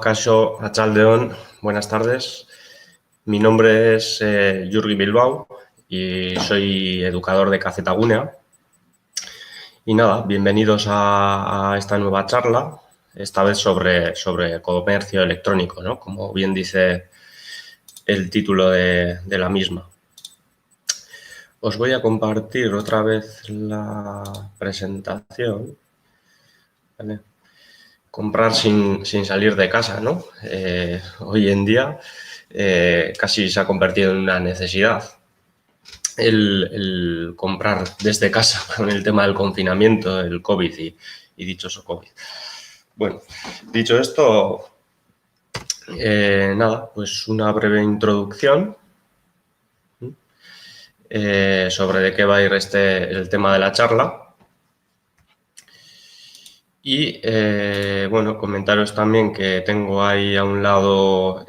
Kaixo, Arratsaldeon, buenas tardes. Mi nombre es Jurgi Bilbao y soy educador de Kazetagunea. Y nada, bienvenidos a esta nueva charla, esta vez sobre comercio electrónico, ¿no? Como bien dice el título de la misma. Os voy a compartir otra vez la presentación. ¿Vale? Comprar sin salir de casa, ¿no? Hoy en día casi se ha convertido en una necesidad el comprar desde casa con el tema del confinamiento, el COVID y dichoso COVID. Bueno, dicho esto, nada, pues una breve introducción sobre de qué va a ir el tema de la charla. Y, bueno, comentaros también que tengo ahí a un lado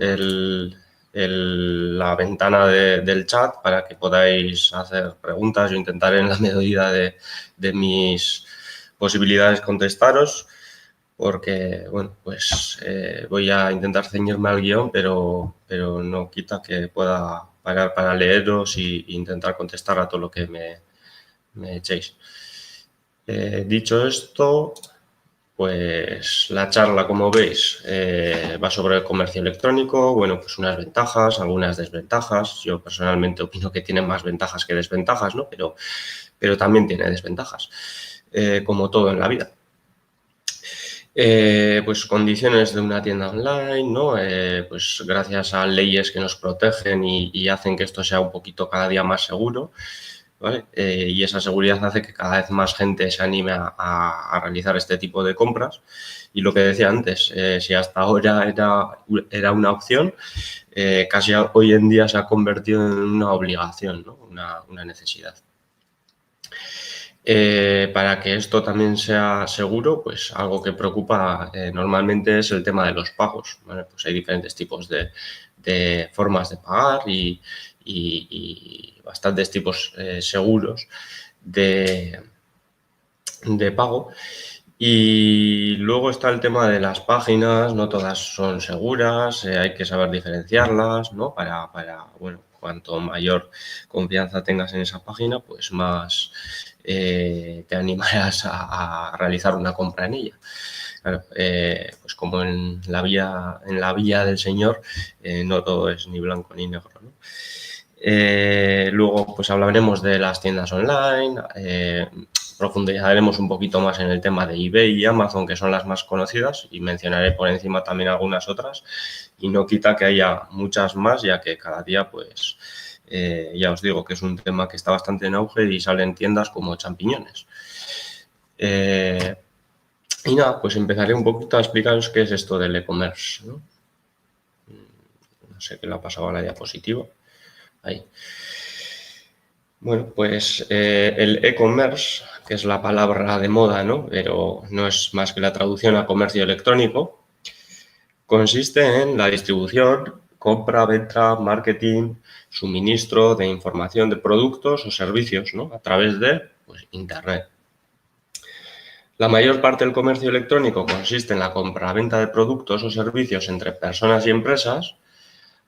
la ventana del chat para que podáis hacer preguntas. Yo intentaré en la medida de mis posibilidades contestaros, porque, bueno, pues voy a intentar ceñirme al guión, pero no quita que pueda parar para leeros e intentar contestar a todo lo que me echéis. Dicho esto, pues la charla, como veis, va sobre el comercio electrónico, bueno, pues unas ventajas, algunas desventajas. Yo personalmente opino que tiene más ventajas que desventajas, ¿no? Pero también tiene desventajas, como todo en la vida. Pues condiciones de una tienda online, ¿no? Pues gracias a leyes que nos protegen y hacen que esto sea un poquito cada día más seguro, ¿vale? Y esa seguridad hace que cada vez más gente se anime a realizar este tipo de compras. Y lo que decía antes, si hasta ahora era una opción, casi hoy en día se ha convertido en una obligación, ¿no? Una necesidad. Para que esto también sea seguro, pues algo que preocupa normalmente es el tema de los pagos, ¿vale? Pues hay diferentes tipos de formas de pagar y bastantes tipos seguros de pago. Y luego está el tema de las páginas, no todas son seguras, hay que saber diferenciarlas, ¿no? Bueno, cuanto mayor confianza tengas en esa página, pues más te animarás a realizar una compra en ella. Claro, pues como en la vía del Señor, no todo es ni blanco ni negro, ¿no? Luego, pues hablaremos de las tiendas online, profundizaremos un poquito más en el tema de eBay y Amazon, que son las más conocidas, y mencionaré por encima también algunas otras, y no quita que haya muchas más, ya que cada día, pues, ya os digo que es un tema que está bastante en auge y salen tiendas como champiñones. Y nada, pues empezaré un poquito a explicaros qué es esto del e-commerce, ¿no? No sé qué le ha pasado a la diapositiva. Ahí. Bueno, pues el e-commerce, que es la palabra de moda, ¿no? Pero no es más que la traducción a comercio electrónico, consiste en la distribución, compra, venta, marketing, suministro de información de productos o servicios, ¿no? A través de pues, Internet. La mayor parte del comercio electrónico consiste en la compra-venta de productos o servicios entre personas y empresas,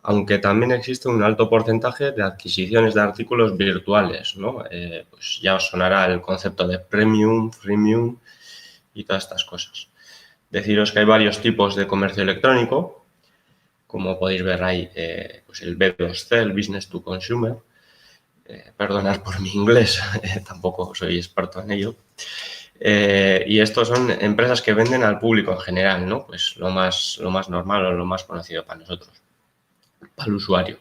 aunque también existe un alto porcentaje de adquisiciones de artículos virtuales, ¿no? Pues ya os sonará el concepto de premium, freemium y todas estas cosas. Deciros que hay varios tipos de comercio electrónico, como podéis ver ahí, pues el B2C, el Business to Consumer. Perdonad por mi inglés, tampoco soy experto en ello. Y estos son empresas que venden al público en general, ¿no? Pues lo más normal o lo más conocido para nosotros, para el usuario.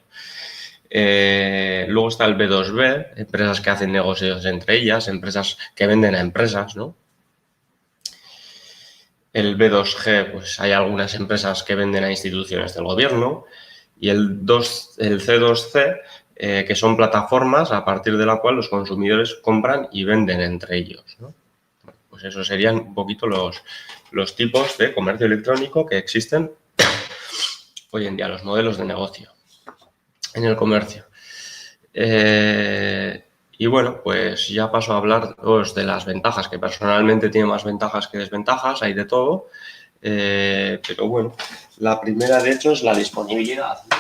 Luego está el B2B, empresas que hacen negocios entre ellas, empresas que venden a empresas, ¿no? El B2G, pues hay algunas empresas que venden a instituciones del gobierno. Y el C2C, que son plataformas a partir de la cual los consumidores compran y venden entre ellos, ¿no? Pues esos serían un poquito los tipos de comercio electrónico que existen hoy en día, los modelos de negocio en el comercio. Y bueno, pues ya paso a hablaros de las ventajas, que personalmente tiene más ventajas que desventajas, hay de todo. Pero bueno, la primera de hecho es la disponibilidad, ¿no?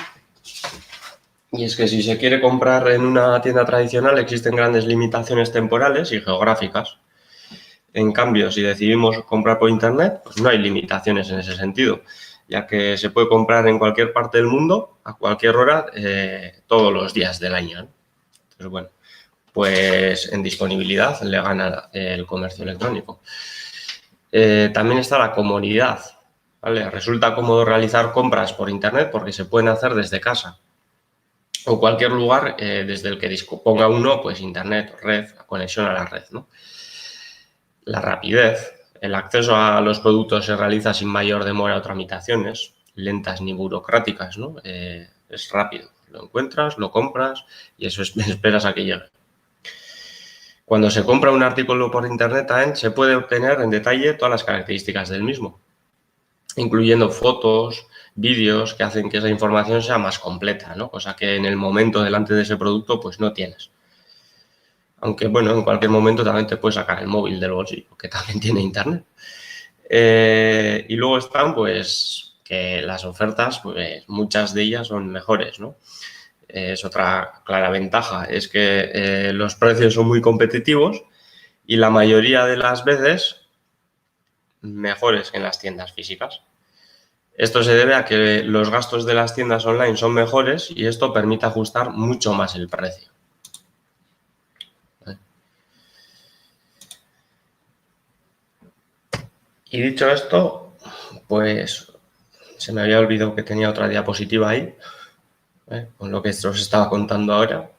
Y es que si se quiere comprar en una tienda tradicional existen grandes limitaciones temporales y geográficas. En cambio, si decidimos comprar por Internet, pues no hay limitaciones en ese sentido, ya que se puede comprar en cualquier parte del mundo, a cualquier hora, todos los días del año, ¿no? Entonces, bueno, pues en disponibilidad le gana el comercio electrónico. También está la comodidad, ¿vale? Resulta cómodo realizar compras por Internet porque se pueden hacer desde casa o cualquier lugar desde el que disponga uno, pues Internet, red, conexión a la red, ¿no? La rapidez. El acceso a los productos se realiza sin mayor demora o tramitaciones, lentas ni burocráticas, ¿no? Es rápido. Lo encuentras, lo compras y eso esperas a que llegue. Cuando se compra un artículo por Internet también se puede obtener en detalle todas las características del mismo, incluyendo fotos, vídeos que hacen que esa información sea más completa, ¿no? Cosa que en el momento delante de ese producto pues no tienes. Aunque, bueno, en cualquier momento también te puedes sacar el móvil del bolsillo, que también tiene Internet. Y luego están, pues, que las ofertas, pues, muchas de ellas son mejores, ¿no? Es otra clara ventaja, es que los precios son muy competitivos y la mayoría de las veces mejores que en las tiendas físicas. Esto se debe a que los gastos de las tiendas online son mejores y esto permite ajustar mucho más el precio. Y dicho esto, pues se me había olvidado que tenía otra diapositiva ahí, con lo que os estaba contando ahora.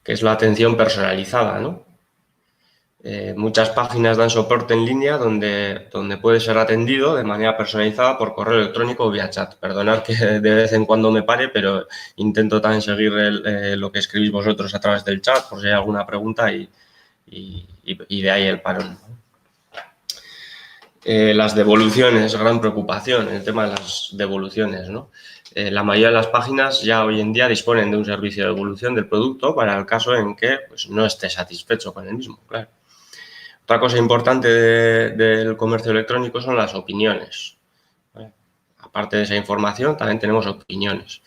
Que es la atención personalizada, ¿no? Muchas páginas dan soporte en línea donde puede ser atendido de manera personalizada por correo electrónico o vía chat. Perdonad que de vez en cuando me pare, pero intento también seguir lo que escribís vosotros a través del chat por si hay alguna pregunta y de ahí el parón. Las devoluciones, gran preocupación, el tema de las devoluciones, ¿no? La mayoría de las páginas ya hoy en día disponen de un servicio de devolución del producto para el caso en que pues, no esté satisfecho con el mismo, claro. Otra cosa importante del comercio electrónico son las opiniones. Aparte de esa información, también tenemos opiniones.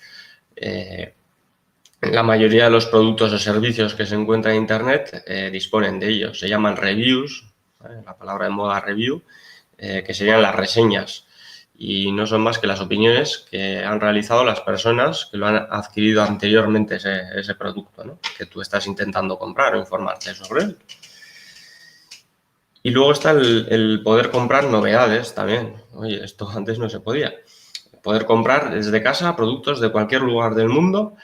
La mayoría de los productos o servicios que se encuentran en Internet disponen de ellos. Se llaman reviews, la palabra de moda review, que serían las reseñas. Y no son más que las opiniones que han realizado las personas que lo han adquirido anteriormente ese producto, ¿no? Que tú estás intentando comprar o informarte sobre él. Y luego está el poder comprar novedades también. Oye, esto antes no se podía. Poder comprar desde casa productos de cualquier lugar del mundo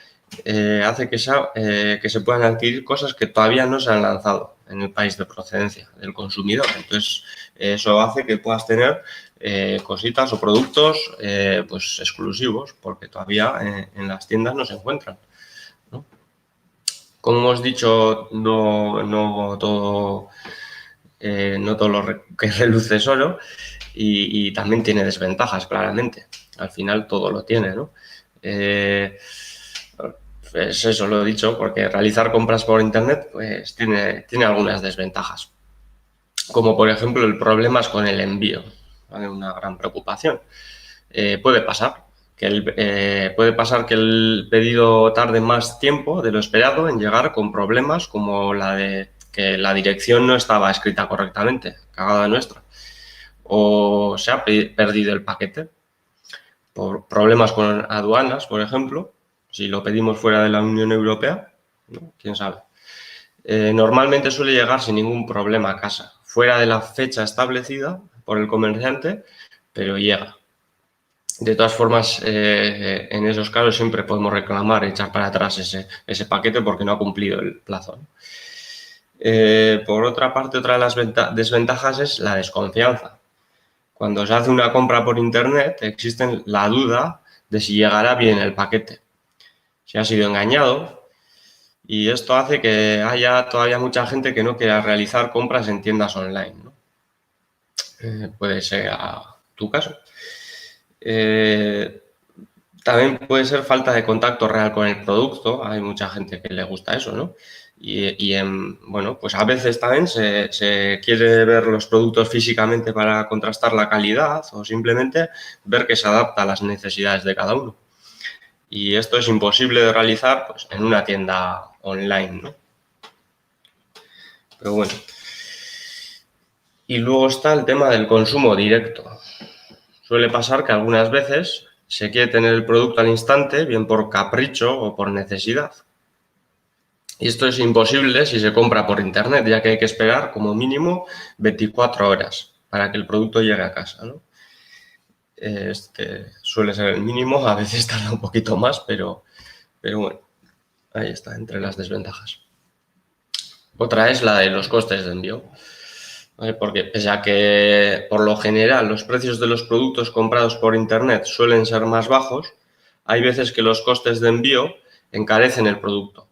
hace que se puedan adquirir cosas que todavía no se han lanzado en el país de procedencia del consumidor. Entonces, eso hace que puedas tener cositas o productos pues exclusivos porque todavía en las tiendas no se encuentran, ¿no? Como hemos dicho, no todo lo que reluce es oro y también tiene desventajas, claramente. Al final todo lo tiene, ¿no? Pues eso lo he dicho, porque realizar compras por Internet pues tiene algunas desventajas. Como por ejemplo el problema es con el envío, ¿vale? Una gran preocupación. Puede pasar que el pedido tarde más tiempo de lo esperado en llegar con problemas como la de que la dirección no estaba escrita correctamente, cagada nuestra, o se ha perdido el paquete por problemas con aduanas, por ejemplo, si lo pedimos fuera de la Unión Europea, ¿no? ¿Quién sabe? Normalmente suele llegar sin ningún problema a casa, fuera de la fecha establecida por el comerciante, pero llega. De todas formas, en esos casos siempre podemos reclamar, echar para atrás ese paquete porque no ha cumplido el plazo, ¿no? Por otra parte, otra de las desventajas es la desconfianza. Cuando se hace una compra por Internet, existe la duda de si llegará bien el paquete, si ha sido engañado, y esto hace que haya todavía mucha gente que no quiera realizar compras en tiendas online, ¿no? Puede ser a tu caso. También puede ser falta de contacto real con el producto. Hay mucha gente que le gusta eso, ¿no? Bueno, pues a veces también se quiere ver los productos físicamente para contrastar la calidad o simplemente ver que se adapta a las necesidades de cada uno. Y esto es imposible de realizar pues, en una tienda online, ¿no? Pero bueno. Y luego está el tema del consumo directo. Suele pasar que algunas veces se quiere tener el producto al instante, bien por capricho o por necesidad. Y esto es imposible si se compra por Internet, ya que hay que esperar como mínimo 24 horas para que el producto llegue a casa, ¿no? Este suele ser el mínimo, a veces tarda un poquito más, pero bueno, ahí está, entre las desventajas. Otra es la de los costes de envío, ¿vale? Porque pese a que por lo general los precios de los productos comprados por Internet suelen ser más bajos, hay veces que los costes de envío encarecen el producto,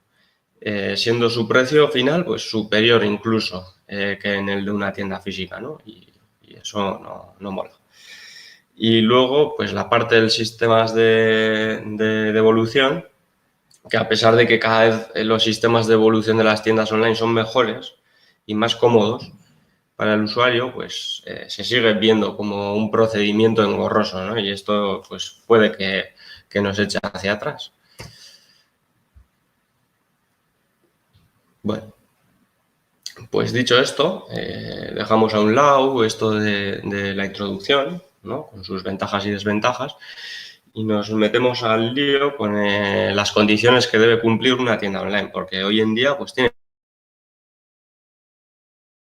siendo su precio final pues superior incluso que en el de una tienda física, ¿no? Y eso no mola. Y luego, pues la parte del sistemas de devolución, que a pesar de que cada vez los sistemas de devolución de las tiendas online son mejores y más cómodos para el usuario, pues se sigue viendo como un procedimiento engorroso, ¿no? Y esto pues puede que nos eche hacia atrás. Bueno, pues dicho esto, dejamos a un lado esto de la introducción, ¿no? Con sus ventajas y desventajas, y nos metemos al lío con las condiciones que debe cumplir una tienda online, porque hoy en día pues tiene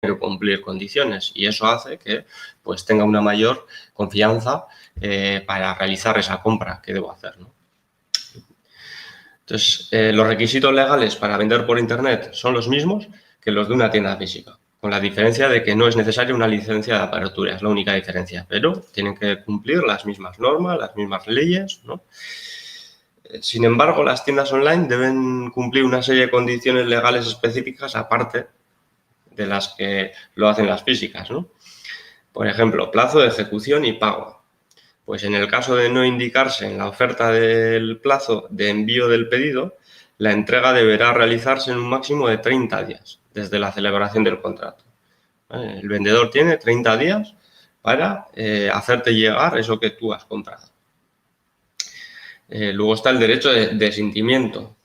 que cumplir condiciones y eso hace que pues tenga una mayor confianza para realizar esa compra que debo hacer, ¿no? Entonces, los requisitos legales para vender por Internet son los mismos que los de una tienda física. con la diferencia de que no es necesaria una licencia de apertura, es la única diferencia, pero tienen que cumplir las mismas normas, las mismas leyes, ¿no? Sin embargo, las tiendas online deben cumplir una serie de condiciones legales específicas aparte de las que lo hacen las físicas, ¿no? Por ejemplo, plazo de ejecución y pago. Pues en el caso de no indicarse en la oferta del plazo de envío del pedido, la entrega deberá realizarse en un máximo de 30 días desde la celebración del contrato. El vendedor tiene 30 días para hacerte llegar eso que tú has comprado. Luego está el derecho de desistimiento,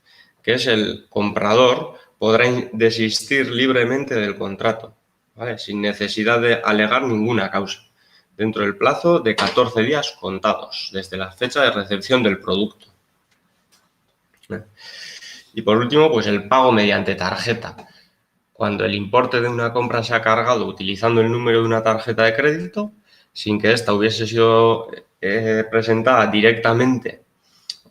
que es el comprador podrá desistir libremente del contrato, ¿vale? Sin necesidad de alegar ninguna causa, dentro del plazo de 14 días contados, desde la fecha de recepción del producto. Y por último, pues el pago mediante tarjeta. Cuando el importe de una compra se ha cargado utilizando el número de una tarjeta de crédito, sin que ésta hubiese sido presentada directamente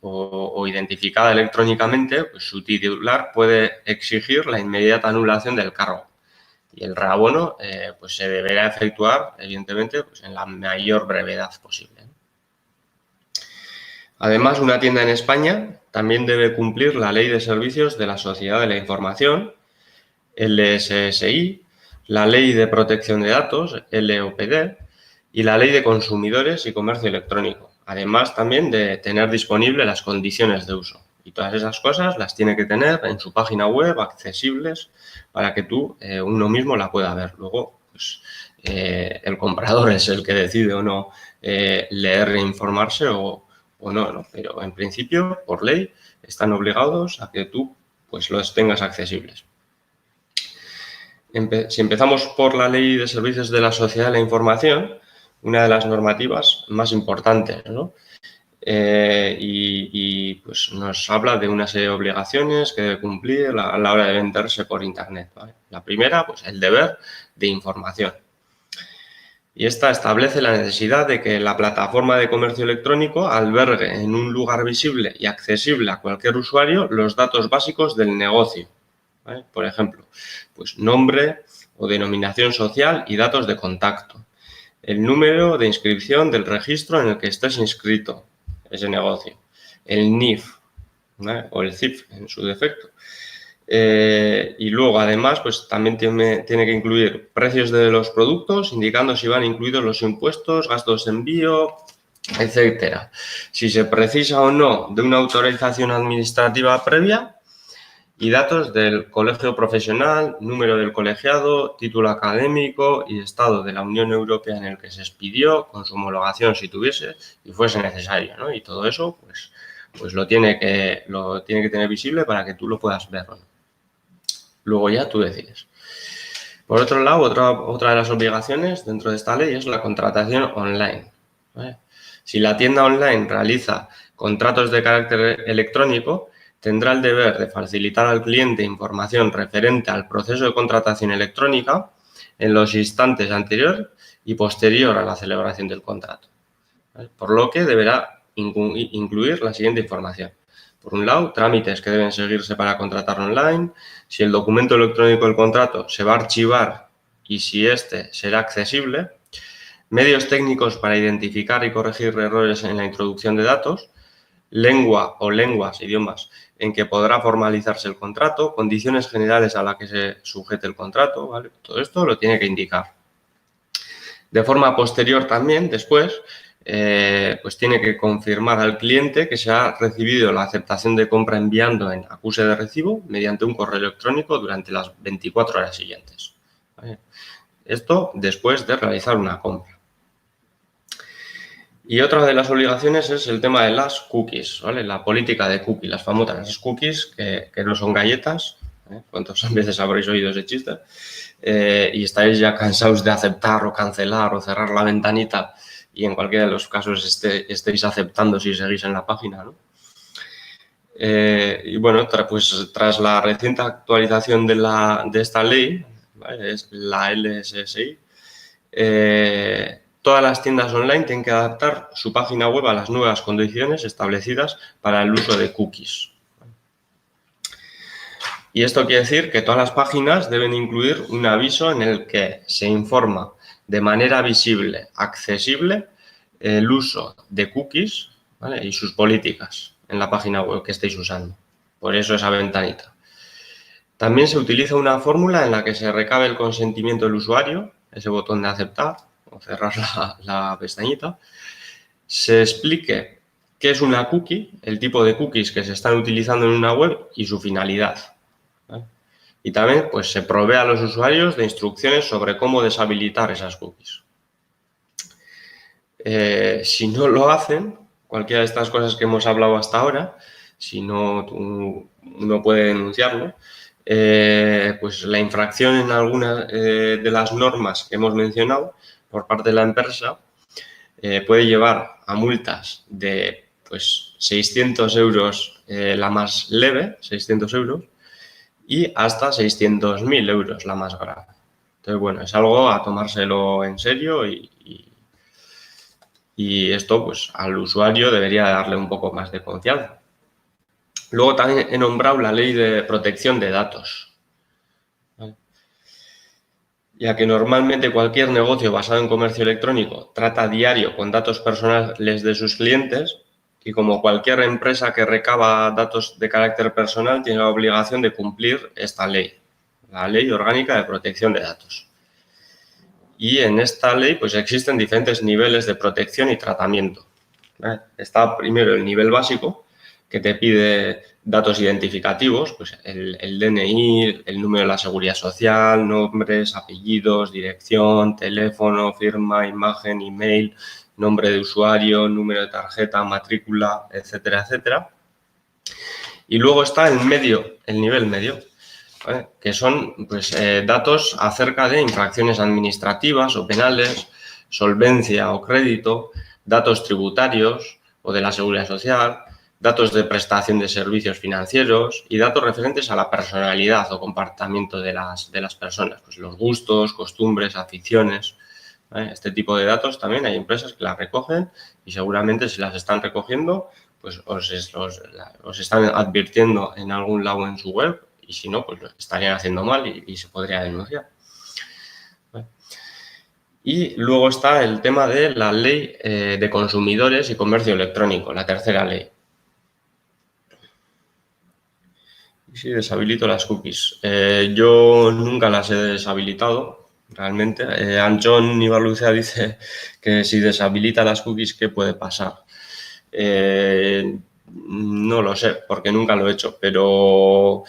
o identificada electrónicamente, pues su titular puede exigir la inmediata anulación del cargo. Y el reabono pues se deberá efectuar, evidentemente, pues en la mayor brevedad posible. Además, una tienda en España también debe cumplir la Ley de Servicios de la Sociedad de la Información, LSSI, la Ley de Protección de Datos, LOPD, y la Ley de Consumidores y Comercio Electrónico. Además, también de tener disponible las condiciones de uso. Y todas esas cosas las tiene que tener en su página web, accesibles, para que tú, uno mismo, la pueda ver. Luego, pues, el comprador es el que decide o no leer e informarse o no, ¿no? Pero en principio, por ley, están obligados a que tú pues los tengas accesibles. Si empezamos por la Ley de Servicios de la Sociedad de la Información, una de las normativas más importantes, ¿no? Pues nos habla de una serie de obligaciones que debe cumplir a la hora de venderse por Internet, ¿vale? La primera, pues el deber de información. Y esta establece la necesidad de que la plataforma de comercio electrónico albergue en un lugar visible y accesible a cualquier usuario los datos básicos del negocio, ¿vale? Por ejemplo, pues nombre o denominación social y datos de contacto, el número de inscripción del registro en el que estés inscrito ese negocio, el NIF, ¿vale? O el CIF en su defecto. Y luego, además, pues también tiene que incluir precios de los productos, indicando si van incluidos los impuestos, gastos de envío, etcétera. Si se precisa o no de una autorización administrativa previa y datos del colegio profesional, número del colegiado, título académico y estado de la Unión Europea en el que se expidió, con su homologación si tuviese y fuese necesario, ¿no? Y todo eso, pues lo tiene que tener visible para que tú lo puedas ver, ¿no? Luego ya tú decides. Por otro lado, otra de las obligaciones dentro de esta ley es la contratación online, ¿vale? Si la tienda online realiza contratos de carácter electrónico, tendrá el deber de facilitar al cliente información referente al proceso de contratación electrónica en los instantes anterior y posterior a la celebración del contrato, ¿vale? Por lo que deberá incluir la siguiente información. Por un lado, trámites que deben seguirse para contratar online, si el documento electrónico del contrato se va a archivar y si éste será accesible, medios técnicos para identificar y corregir errores en la introducción de datos, lengua o lenguas, idiomas, en que podrá formalizarse el contrato, condiciones generales a las que se sujete el contrato, ¿vale? Todo esto lo tiene que indicar. De forma posterior también, después, pues tiene que confirmar al cliente que se ha recibido la aceptación de compra enviando en acuse de recibo mediante un correo electrónico durante las 24 horas siguientes, ¿vale? Esto después de realizar una compra. Y otra de las obligaciones es el tema de las cookies, ¿vale? La política de cookies, las famosas cookies que no son galletas, ¿eh? ¿Cuántas veces habréis oído ese chiste? Y estáis ya cansados de aceptar o cancelar o cerrar la ventanita y en cualquiera de los casos estéis aceptando si seguís en la página, ¿no? Y bueno, pues tras la reciente actualización de esta ley, ¿vale? Es la LSSI, todas las tiendas online tienen que adaptar su página web a las nuevas condiciones establecidas para el uso de cookies. Y esto quiere decir que todas las páginas deben incluir un aviso en el que se informa de manera visible, accesible, el uso de cookies, ¿vale?, y sus políticas en la página web que estéis usando. Por eso esa ventanita. También se utiliza una fórmula en la que se recabe el consentimiento del usuario, ese botón de aceptar o cerrar la pestañita. Se explique qué es una cookie, el tipo de cookies que se están utilizando en una web y su finalidad, ¿vale? Y también pues, se provee a los usuarios de instrucciones sobre cómo deshabilitar esas cookies. Si no lo hacen, cualquiera de estas cosas que hemos hablado hasta ahora, si no, uno puede denunciarlo, pues la infracción en alguna de las normas que hemos mencionado por parte de la empresa puede llevar a multas de pues, 600 euros la más leve, 600 euros, y hasta 600.000 euros la más grave. Entonces, bueno, es algo a tomárselo en serio y esto pues, al usuario debería darle un poco más de confianza. Luego también he nombrado la ley de protección de datos, ¿vale? Ya que normalmente cualquier negocio basado en comercio electrónico trata a diario con datos personales de sus clientes y como cualquier empresa que recaba datos de carácter personal tiene la obligación de cumplir esta ley, la Ley Orgánica de Protección de Datos. Y en esta ley pues existen diferentes niveles de protección y tratamiento, ¿vale? Está primero el nivel básico, que te pide datos identificativos, pues el DNI, el número de la seguridad social, nombres, apellidos, dirección, teléfono, firma, imagen, email, nombre de usuario, número de tarjeta, matrícula, etcétera, etcétera. Y luego está el nivel medio, ¿vale?, que son pues, datos acerca de infracciones administrativas o penales, solvencia o crédito, datos tributarios o de la seguridad social, datos de prestación de servicios financieros y datos referentes a la personalidad o comportamiento de las personas, pues los gustos, costumbres, aficiones, ¿vale? Este tipo de datos también hay empresas que las recogen y seguramente si las están recogiendo, pues os están advirtiendo en algún lado en su web y si no, pues lo estarían haciendo mal y se podría denunciar, ¿vale? Y luego está el tema de la ley de consumidores y comercio electrónico, la tercera ley. Y si deshabilito las cookies. Yo nunca las he deshabilitado, realmente. Anchón Ibarlucea dice que si deshabilita las cookies, ¿qué puede pasar? No lo sé, porque nunca lo he hecho, pero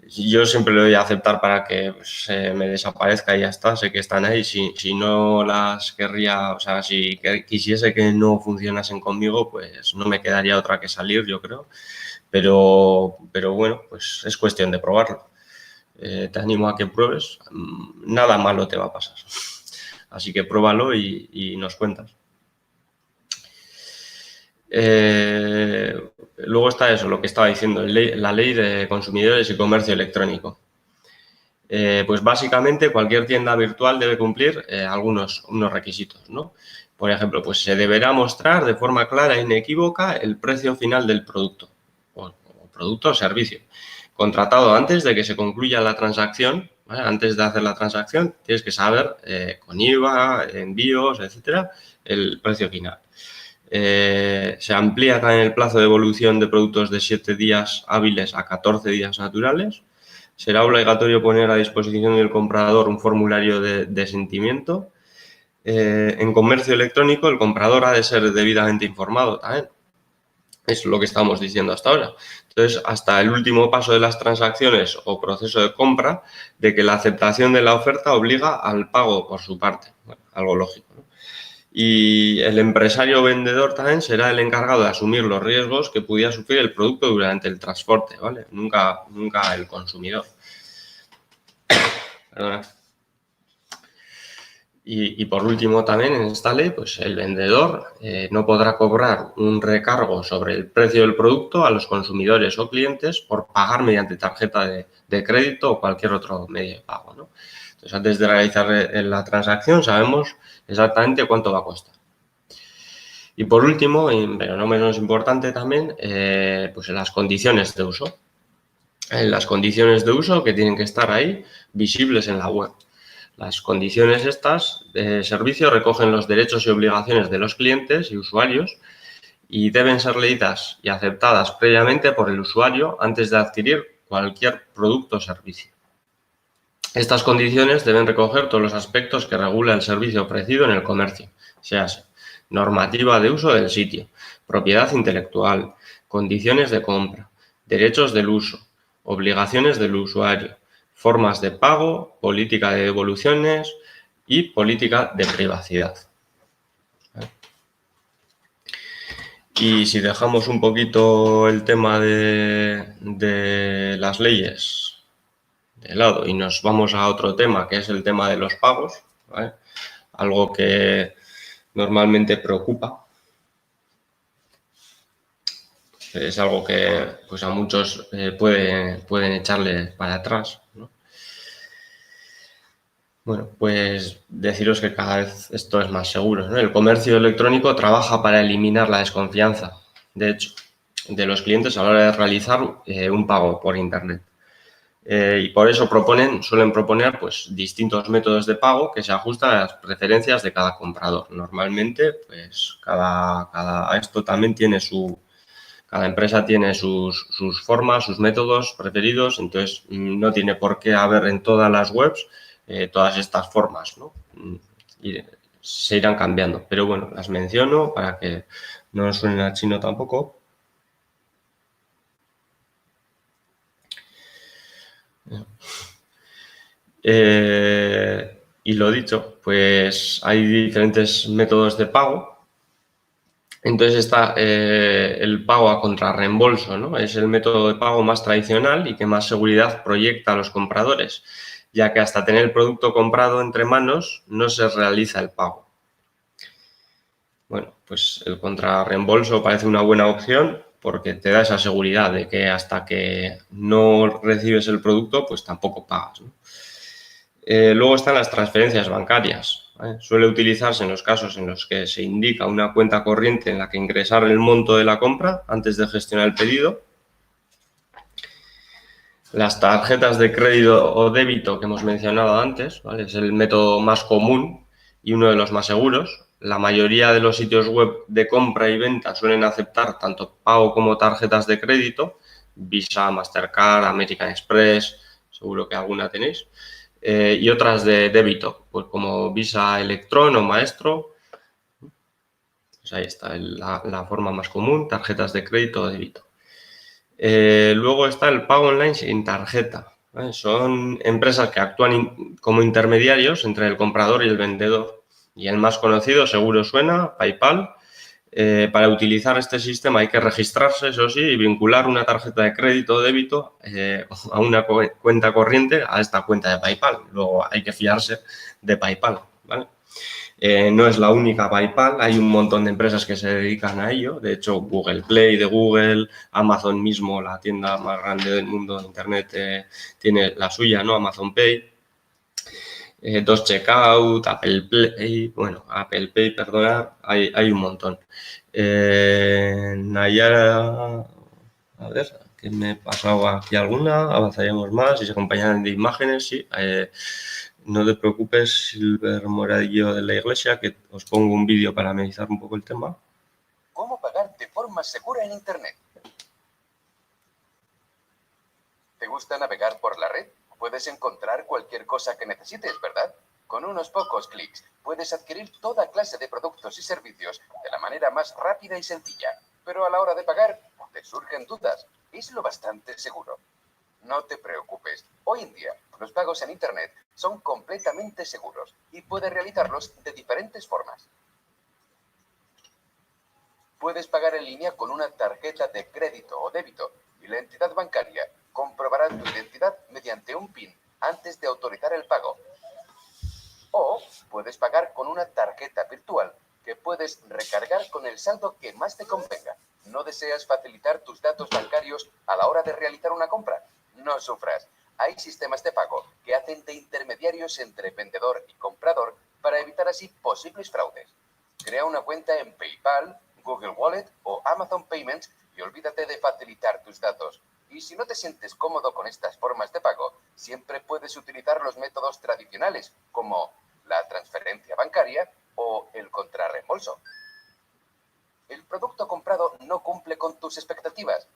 yo siempre lo voy a aceptar para que se me desaparezca y ya está. Sé que están ahí. Si no las querría, o sea, si quisiese que no funcionasen conmigo, pues no me quedaría otra que salir, yo creo. Pero bueno, pues es cuestión de probarlo. Te animo a que pruebes. Nada malo te va a pasar. Así que pruébalo y nos cuentas. Luego está eso, lo que estaba diciendo, la ley de consumidores y comercio electrónico. Pues básicamente cualquier tienda virtual debe cumplir unos requisitos, ¿no? Por ejemplo, pues se deberá mostrar de forma clara e inequívoca el precio final del producto o servicio contratado antes de que se concluya la transacción, ¿vale? Antes de hacer la transacción tienes que saber con IVA, envíos, etcétera, el precio final. Se amplía también el plazo de evolución de productos de 7 días hábiles a 14 días naturales. Será obligatorio poner a disposición del comprador un formulario de sentimiento. En comercio electrónico, el comprador ha de ser debidamente informado también. Es lo que estamos diciendo hasta ahora. Entonces, hasta el último paso de las transacciones o proceso de compra, de que la aceptación de la oferta obliga al pago por su parte. Bueno, algo lógico, ¿no? Y el empresario vendedor también será el encargado de asumir los riesgos que pudiera sufrir el producto durante el transporte, ¿vale? Nunca el consumidor. Perdona. Y por último también en esta ley, pues el vendedor no podrá cobrar un recargo sobre el precio del producto a los consumidores o clientes por pagar mediante tarjeta de crédito o cualquier otro medio de pago, ¿no? Entonces, antes de realizar la transacción sabemos exactamente cuánto va a costar. Y por último, pero no menos importante también, pues las condiciones de uso. las condiciones de uso que tienen que estar ahí visibles en la web. Las condiciones estas de servicio recogen los derechos y obligaciones de los clientes y usuarios y deben ser leídas y aceptadas previamente por el usuario antes de adquirir cualquier producto o servicio. Estas condiciones deben recoger todos los aspectos que regula el servicio ofrecido en el comercio, sea normativa de uso del sitio, propiedad intelectual, condiciones de compra, derechos del uso, obligaciones del usuario, formas de pago, política de devoluciones y política de privacidad. Y si dejamos un poquito el tema de las leyes de lado y nos vamos a otro tema, que es el tema de los pagos, ¿vale? Algo que normalmente preocupa. Es algo que pues, a muchos pueden echarle para atrás, ¿no? Bueno, pues deciros que cada vez esto es más seguro, ¿no? El comercio electrónico trabaja para eliminar la desconfianza, de hecho, de los clientes a la hora de realizar un pago por Internet. Y por eso suelen proponer pues, distintos métodos de pago que se ajustan a las preferencias de cada comprador. Normalmente, pues esto también tiene cada empresa tiene sus formas, sus métodos preferidos, entonces no tiene por qué haber en todas las webs todas estas formas, ¿no? Y se irán cambiando, pero bueno, las menciono para que no nos suenen a chino tampoco. Y lo dicho, pues hay diferentes métodos de pago. Entonces está el pago a contrarreembolso, ¿no? Es el método de pago más tradicional y que más seguridad proyecta a los compradores, ya que hasta tener el producto comprado entre manos no se realiza el pago. Bueno, pues el contrarreembolso parece una buena opción porque te da esa seguridad de que hasta que no recibes el producto, pues tampoco pagas, ¿no? Luego están las transferencias bancarias, ¿vale? Suele utilizarse en los casos en los que se indica una cuenta corriente en la que ingresar el monto de la compra antes de gestionar el pedido. Las tarjetas de crédito o débito que hemos mencionado antes, ¿vale? Es el método más común y uno de los más seguros. La mayoría de los sitios web de compra y venta suelen aceptar tanto pago como tarjetas de crédito, Visa, Mastercard, American Express, seguro que alguna tenéis. Y otras de débito, pues como Visa Electron o Maestro. Pues ahí está la forma más común, tarjetas de crédito o débito. Luego está el pago online sin tarjeta, ¿vale? Son empresas que actúan como intermediarios entre el comprador y el vendedor. Y el más conocido, seguro suena, PayPal. Para utilizar este sistema hay que registrarse, eso sí, y vincular una tarjeta de crédito o débito a una cuenta corriente a esta cuenta de PayPal. Luego hay que fiarse de PayPal, ¿vale? No es la única PayPal, hay un montón de empresas que se dedican a ello. De hecho, Google Play de Google, Amazon mismo, la tienda más grande del mundo de Internet, tiene la suya, ¿no? Amazon Pay. Dos Checkout, Apple Pay, bueno, Apple Pay, perdona, hay un montón. Nayara, a ver, que me he pasado aquí alguna, avanzaríamos más y se acompañan de imágenes, sí. No te preocupes, Silver Moradillo de la Iglesia, que os pongo un vídeo para analizar un poco el tema. ¿Cómo pagar de forma segura en Internet? ¿Te gusta navegar por la red? Puedes encontrar cualquier cosa que necesites, ¿verdad? Con unos pocos clics puedes adquirir toda clase de productos y servicios de la manera más rápida y sencilla. Pero a la hora de pagar, te surgen dudas. ¿Es lo bastante seguro? No te preocupes. Hoy en día, los pagos en Internet son completamente seguros y puedes realizarlos de diferentes formas. Puedes pagar en línea con una tarjeta de crédito o débito y la entidad bancaria comprobará tu identidad mediante un PIN antes de autorizar el pago. O puedes pagar con una tarjeta virtual que puedes recargar con el saldo que más te convenga. ¿No deseas facilitar tus datos bancarios a la hora de realizar una compra? No sufras. Hay sistemas de pago que hacen de intermediarios entre vendedor y comprador para evitar así posibles fraudes. Crea una cuenta en PayPal, Google Wallet o Amazon Payments y olvídate de facilitar tus datos. Y si no te sientes cómodo con estas formas de pago, siempre puedes utilizar los métodos tradicionales, como la transferencia bancaria o el contrarreembolso. El producto comprado no cumple con tus expectativas.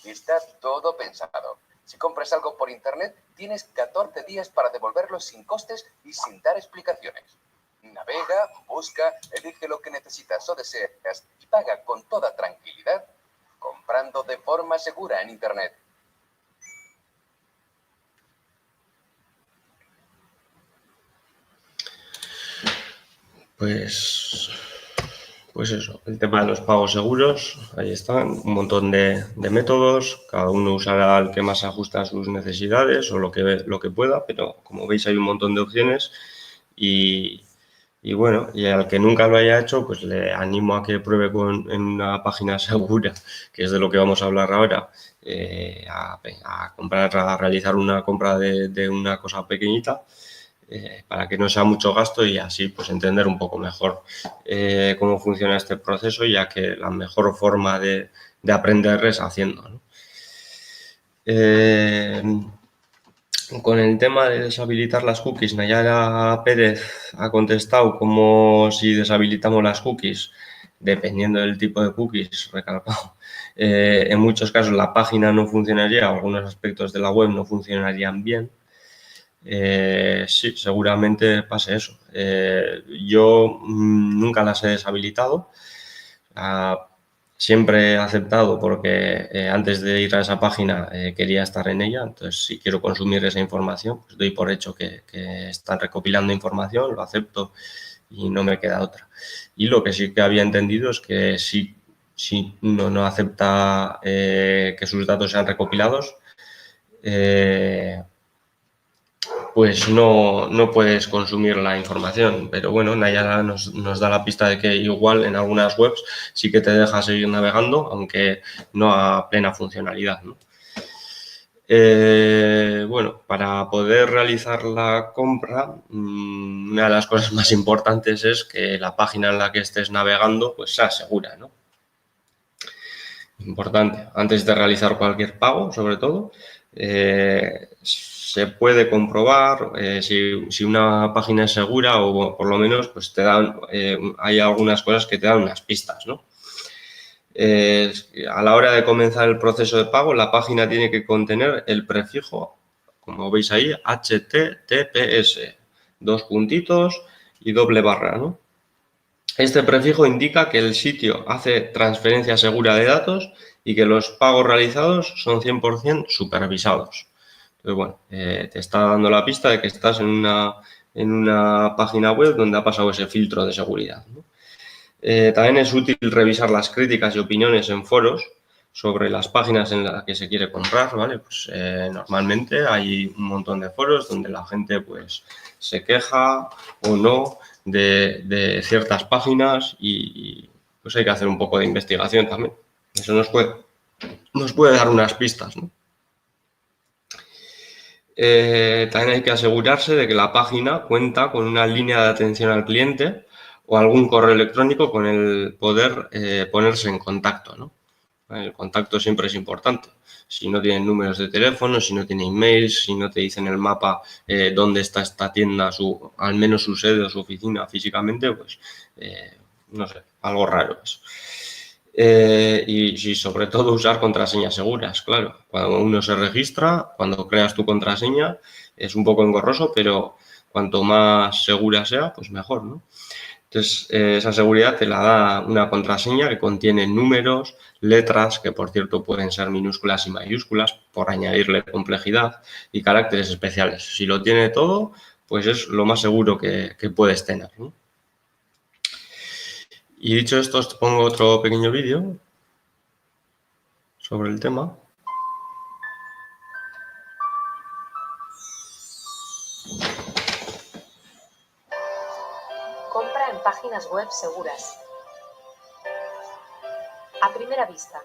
Está todo pensado. Si compras algo por internet, tienes 14 días para devolverlo sin costes y sin dar explicaciones. Navega, busca, elige lo que necesitas o deseas y paga con toda tranquilidad, comprando de forma segura en internet. Pues eso, el tema de los pagos seguros, ahí están, un montón de métodos, cada uno usará el que más se ajusta a sus necesidades o lo que pueda, pero como veis hay un montón de opciones y bueno, y al que nunca lo haya hecho, pues le animo a que pruebe en una página segura, que es de lo que vamos a hablar ahora, a realizar una compra de una cosa pequeñita, para que no sea mucho gasto y así pues entender un poco mejor cómo funciona este proceso, ya que la mejor forma de aprender es haciendo, ¿no? Con el tema de deshabilitar las cookies, Nayara Pérez ha contestado como si deshabilitamos las cookies, dependiendo del tipo de cookies, recalcado. En muchos casos la página no funcionaría, algunos aspectos de la web no funcionarían bien. Sí, seguramente pase eso. Yo nunca las he deshabilitado. Siempre he aceptado porque antes de ir a esa página quería estar en ella, entonces si quiero consumir esa información, pues doy por hecho que están recopilando información, lo acepto y no me queda otra. Y lo que sí que había entendido es que si uno no acepta que sus datos sean recopilados, pues no puedes consumir la información. Pero bueno, Nayara nos da la pista de que igual en algunas webs sí que te deja seguir navegando, aunque no a plena funcionalidad, ¿no? Bueno, para poder realizar la compra, una de las cosas más importantes es que la página en la que estés navegando pues sea segura, ¿no? Importante, antes de realizar cualquier pago, sobre todo, se puede comprobar si una página es segura o por lo menos pues te dan, hay algunas cosas que te dan unas pistas, ¿no? A la hora de comenzar el proceso de pago, la página tiene que contener el prefijo, como veis ahí, HTTPS, 2 puntitos y doble barra, ¿no? Este prefijo indica que el sitio hace transferencia segura de datos y que los pagos realizados son 100% supervisados. Entonces, bueno, te está dando la pista de que estás en una página web donde ha pasado ese filtro de seguridad, ¿no? También es útil revisar las críticas y opiniones en foros sobre las páginas en las que se quiere comprar, ¿vale? Pues normalmente hay un montón de foros donde la gente pues se queja o no de ciertas páginas y pues hay que hacer un poco de investigación también. Eso nos puede dar unas pistas, ¿no? También hay que asegurarse de que la página cuenta con una línea de atención al cliente o algún correo electrónico con el poder ponerse en contacto, ¿no? El contacto siempre es importante. Si no tienen números de teléfono, si no tienen emails, si no te dicen en el mapa dónde está esta tienda, al menos su sede o su oficina físicamente, pues no sé, algo raro es. Y sobre todo usar contraseñas seguras, claro. Cuando uno se registra, cuando creas tu contraseña, es un poco engorroso, pero cuanto más segura sea, pues mejor, ¿no? Entonces, esa seguridad te la da una contraseña que contiene números, letras, que por cierto pueden ser minúsculas y mayúsculas, por añadirle complejidad, y caracteres especiales. Si lo tiene todo, pues es lo más seguro que puedes tener, ¿no? Y dicho esto, os pongo otro pequeño vídeo sobre el tema. Compra en páginas web seguras. A primera vista.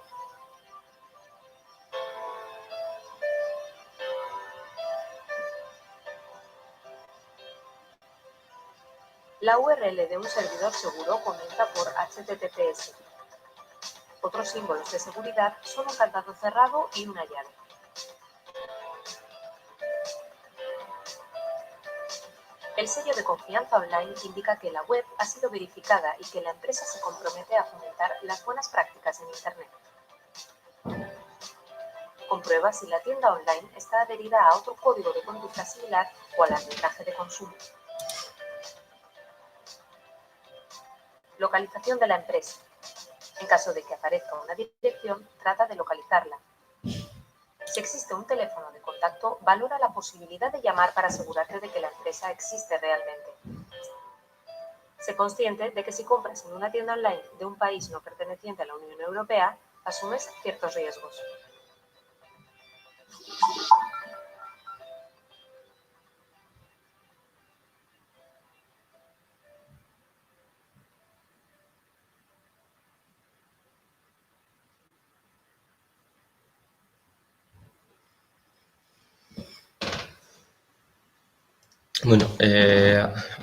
La URL de un servidor seguro comienza por HTTPS. Otros símbolos de seguridad son un candado cerrado y una llave. El sello de confianza online indica que la web ha sido verificada y que la empresa se compromete a fomentar las buenas prácticas en Internet. Comprueba si la tienda online está adherida a otro código de conducta similar o al arbitraje de consumo. Localización de la empresa. En caso de que aparezca una dirección, trata de localizarla. Si existe un teléfono de contacto, valora la posibilidad de llamar para asegurarte de que la empresa existe realmente. Sé consciente de que si compras en una tienda online de un país no perteneciente a la Unión Europea, asumes ciertos riesgos. Bueno,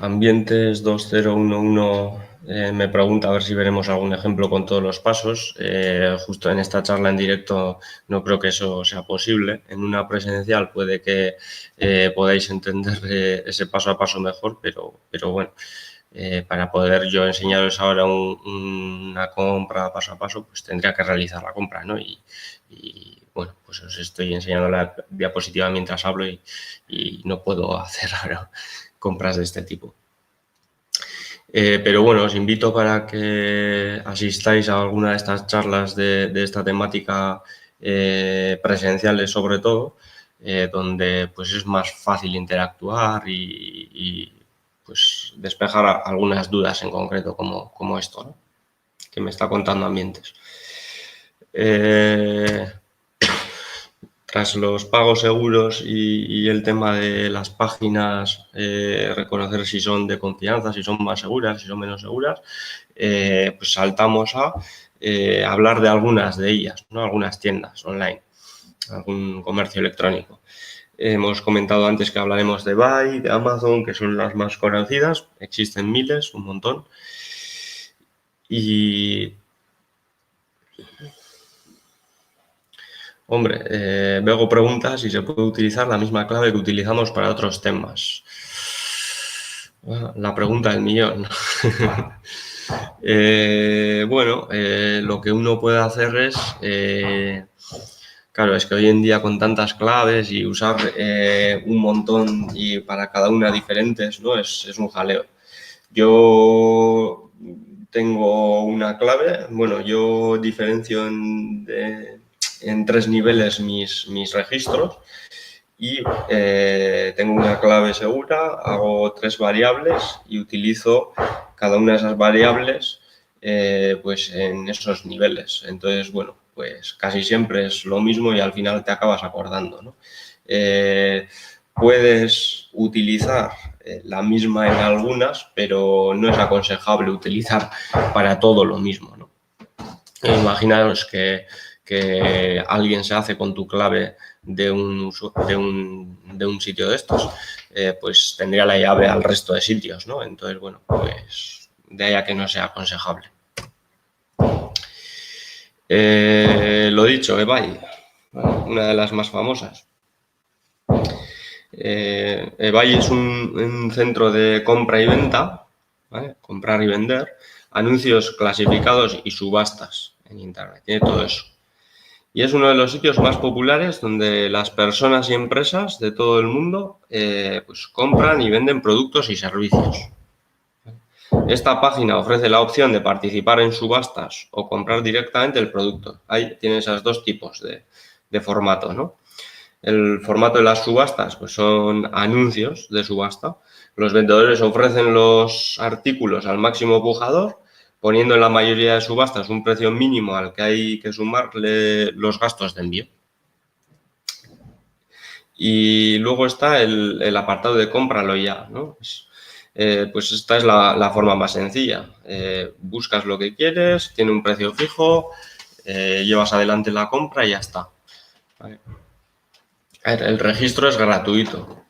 Ambientes 2011 me pregunta a ver si veremos algún ejemplo con todos los pasos. Justo en esta charla en directo no creo que eso sea posible. En una presencial puede que podáis entender ese paso a paso mejor, pero bueno, para poder yo enseñaros ahora una compra paso a paso, pues tendría que realizar la compra, ¿no? Y bueno, pues os estoy enseñando la diapositiva mientras hablo y no puedo hacer ahora compras de este tipo. Pero bueno, os invito para que asistáis a alguna de estas charlas de esta temática presenciales sobre todo, donde pues es más fácil interactuar y pues despejar algunas dudas en concreto como esto, ¿no? Que me está contando Ambientes. Tras los pagos seguros y el tema de las páginas, reconocer si son de confianza, si son más seguras, si son menos seguras, pues saltamos a hablar de algunas de ellas, ¿no? Algunas tiendas online, algún comercio electrónico. Hemos comentado antes que hablaremos de Buy, de Amazon, que son las más conocidas, existen miles, un montón. Y hombre, Bego pregunta si se puede utilizar la misma clave que utilizamos para otros temas. Bueno, la pregunta del millón. Bueno, lo que uno puede hacer es, claro, es que hoy en día con tantas claves y usar un montón y para cada una diferentes, ¿no? Es un jaleo. Yo tengo una clave, bueno, yo diferencio en 3 niveles mis registros y tengo una clave segura, hago 3 variables y utilizo cada una de esas variables pues en esos niveles. Entonces, bueno, pues casi siempre es lo mismo y al final te acabas acordando, ¿no? Puedes utilizar la misma en algunas, pero no es aconsejable utilizar para todo lo mismo, ¿no? Imaginaos que alguien se hace con tu clave de un sitio de estos, pues tendría la llave al resto de sitios, ¿no? Entonces, bueno, pues de ahí a que no sea aconsejable. Lo dicho, eBay, una de las más famosas. eBay es un centro de compra y venta, ¿vale? Comprar y vender, anuncios clasificados y subastas en Internet, tiene todo eso. Y es uno de los sitios más populares donde las personas y empresas de todo el mundo pues compran y venden productos y servicios. Esta página ofrece la opción de participar en subastas o comprar directamente el producto. Ahí tiene esos 2 tipos de formato, ¿no? El formato de las subastas pues son anuncios de subasta. Los vendedores ofrecen los artículos al máximo pujador, poniendo en la mayoría de subastas un precio mínimo al que hay que sumarle los gastos de envío. Y luego está el apartado de cómpralo ya, ¿no? Pues esta es la forma más sencilla. Buscas lo que quieres, tiene un precio fijo, llevas adelante la compra y ya está. ¿Vale? El registro es gratuito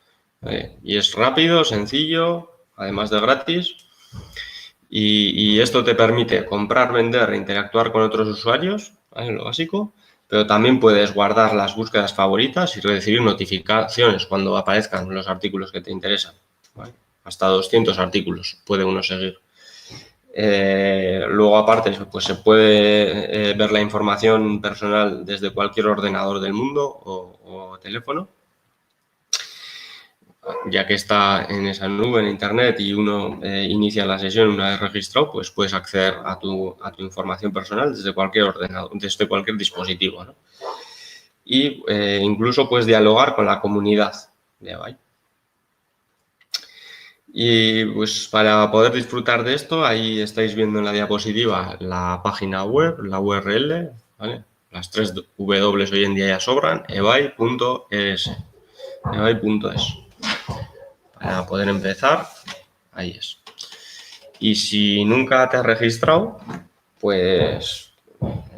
y es rápido, sencillo, además de gratis. Y esto te permite comprar, vender e interactuar con otros usuarios, ¿vale? Lo básico, pero también puedes guardar las búsquedas favoritas y recibir notificaciones cuando aparezcan los artículos que te interesan, ¿vale? hasta 200 artículos puede uno seguir. Luego, aparte, pues se puede ver la información personal desde cualquier ordenador del mundo o teléfono, ya que está en esa nube, en internet, y uno inicia la sesión una vez registrado, pues puedes acceder a tu información personal desde cualquier ordenador, desde cualquier dispositivo, ¿no? Y incluso puedes dialogar con la comunidad de eBay. Y pues para poder disfrutar de esto, ahí estáis viendo en la diapositiva la página web, la URL, ¿vale? Las 3 W hoy en día ya sobran, ebay.es. ebay.es. Para poder empezar, ahí es. Y si nunca te has registrado, pues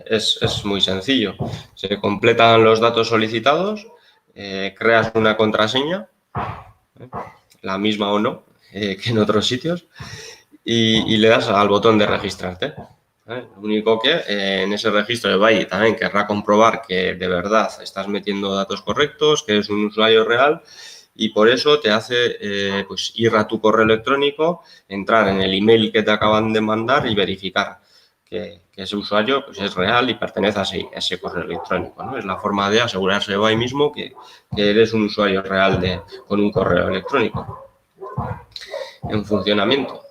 es muy sencillo. Se completan los datos solicitados, creas una contraseña, la misma o no, que en otros sitios, y le das al botón de registrarte. Lo único que en ese registro de eBay también querrá comprobar que de verdad estás metiendo datos correctos, que eres un usuario real, y por eso te hace pues ir a tu correo electrónico, entrar en el email que te acaban de mandar y verificar que ese usuario pues, es real y pertenece a ese correo electrónico, ¿no? Es la forma de asegurarse eBay mismo que eres un usuario real con un correo electrónico en funcionamiento.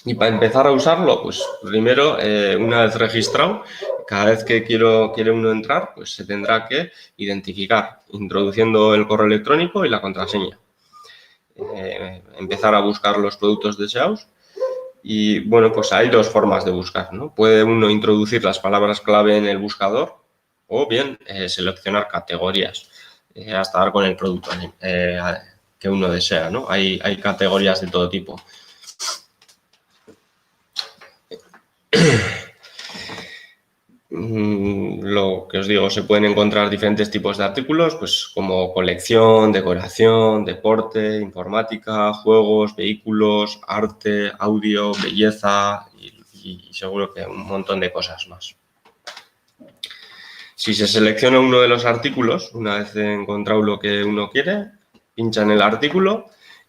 Y para empezar a usarlo, pues primero, una vez registrado, cada vez que quiere uno entrar, pues se tendrá que identificar, introduciendo el correo electrónico y la contraseña. Empezar a buscar los productos deseados. Y bueno, pues hay dos formas de buscar, ¿no? Puede uno introducir las palabras clave en el buscador o bien seleccionar categorías hasta dar con el producto que uno desea, ¿no? Hay categorías de todo tipo. Lo que os digo, se pueden encontrar diferentes tipos de artículos, pues como colección, decoración, deporte, informática, juegos, vehículos, arte, audio, belleza y seguro que un montón de cosas más. Si se selecciona uno de los artículos, una vez encontrado lo que uno quiere, pincha en el artículo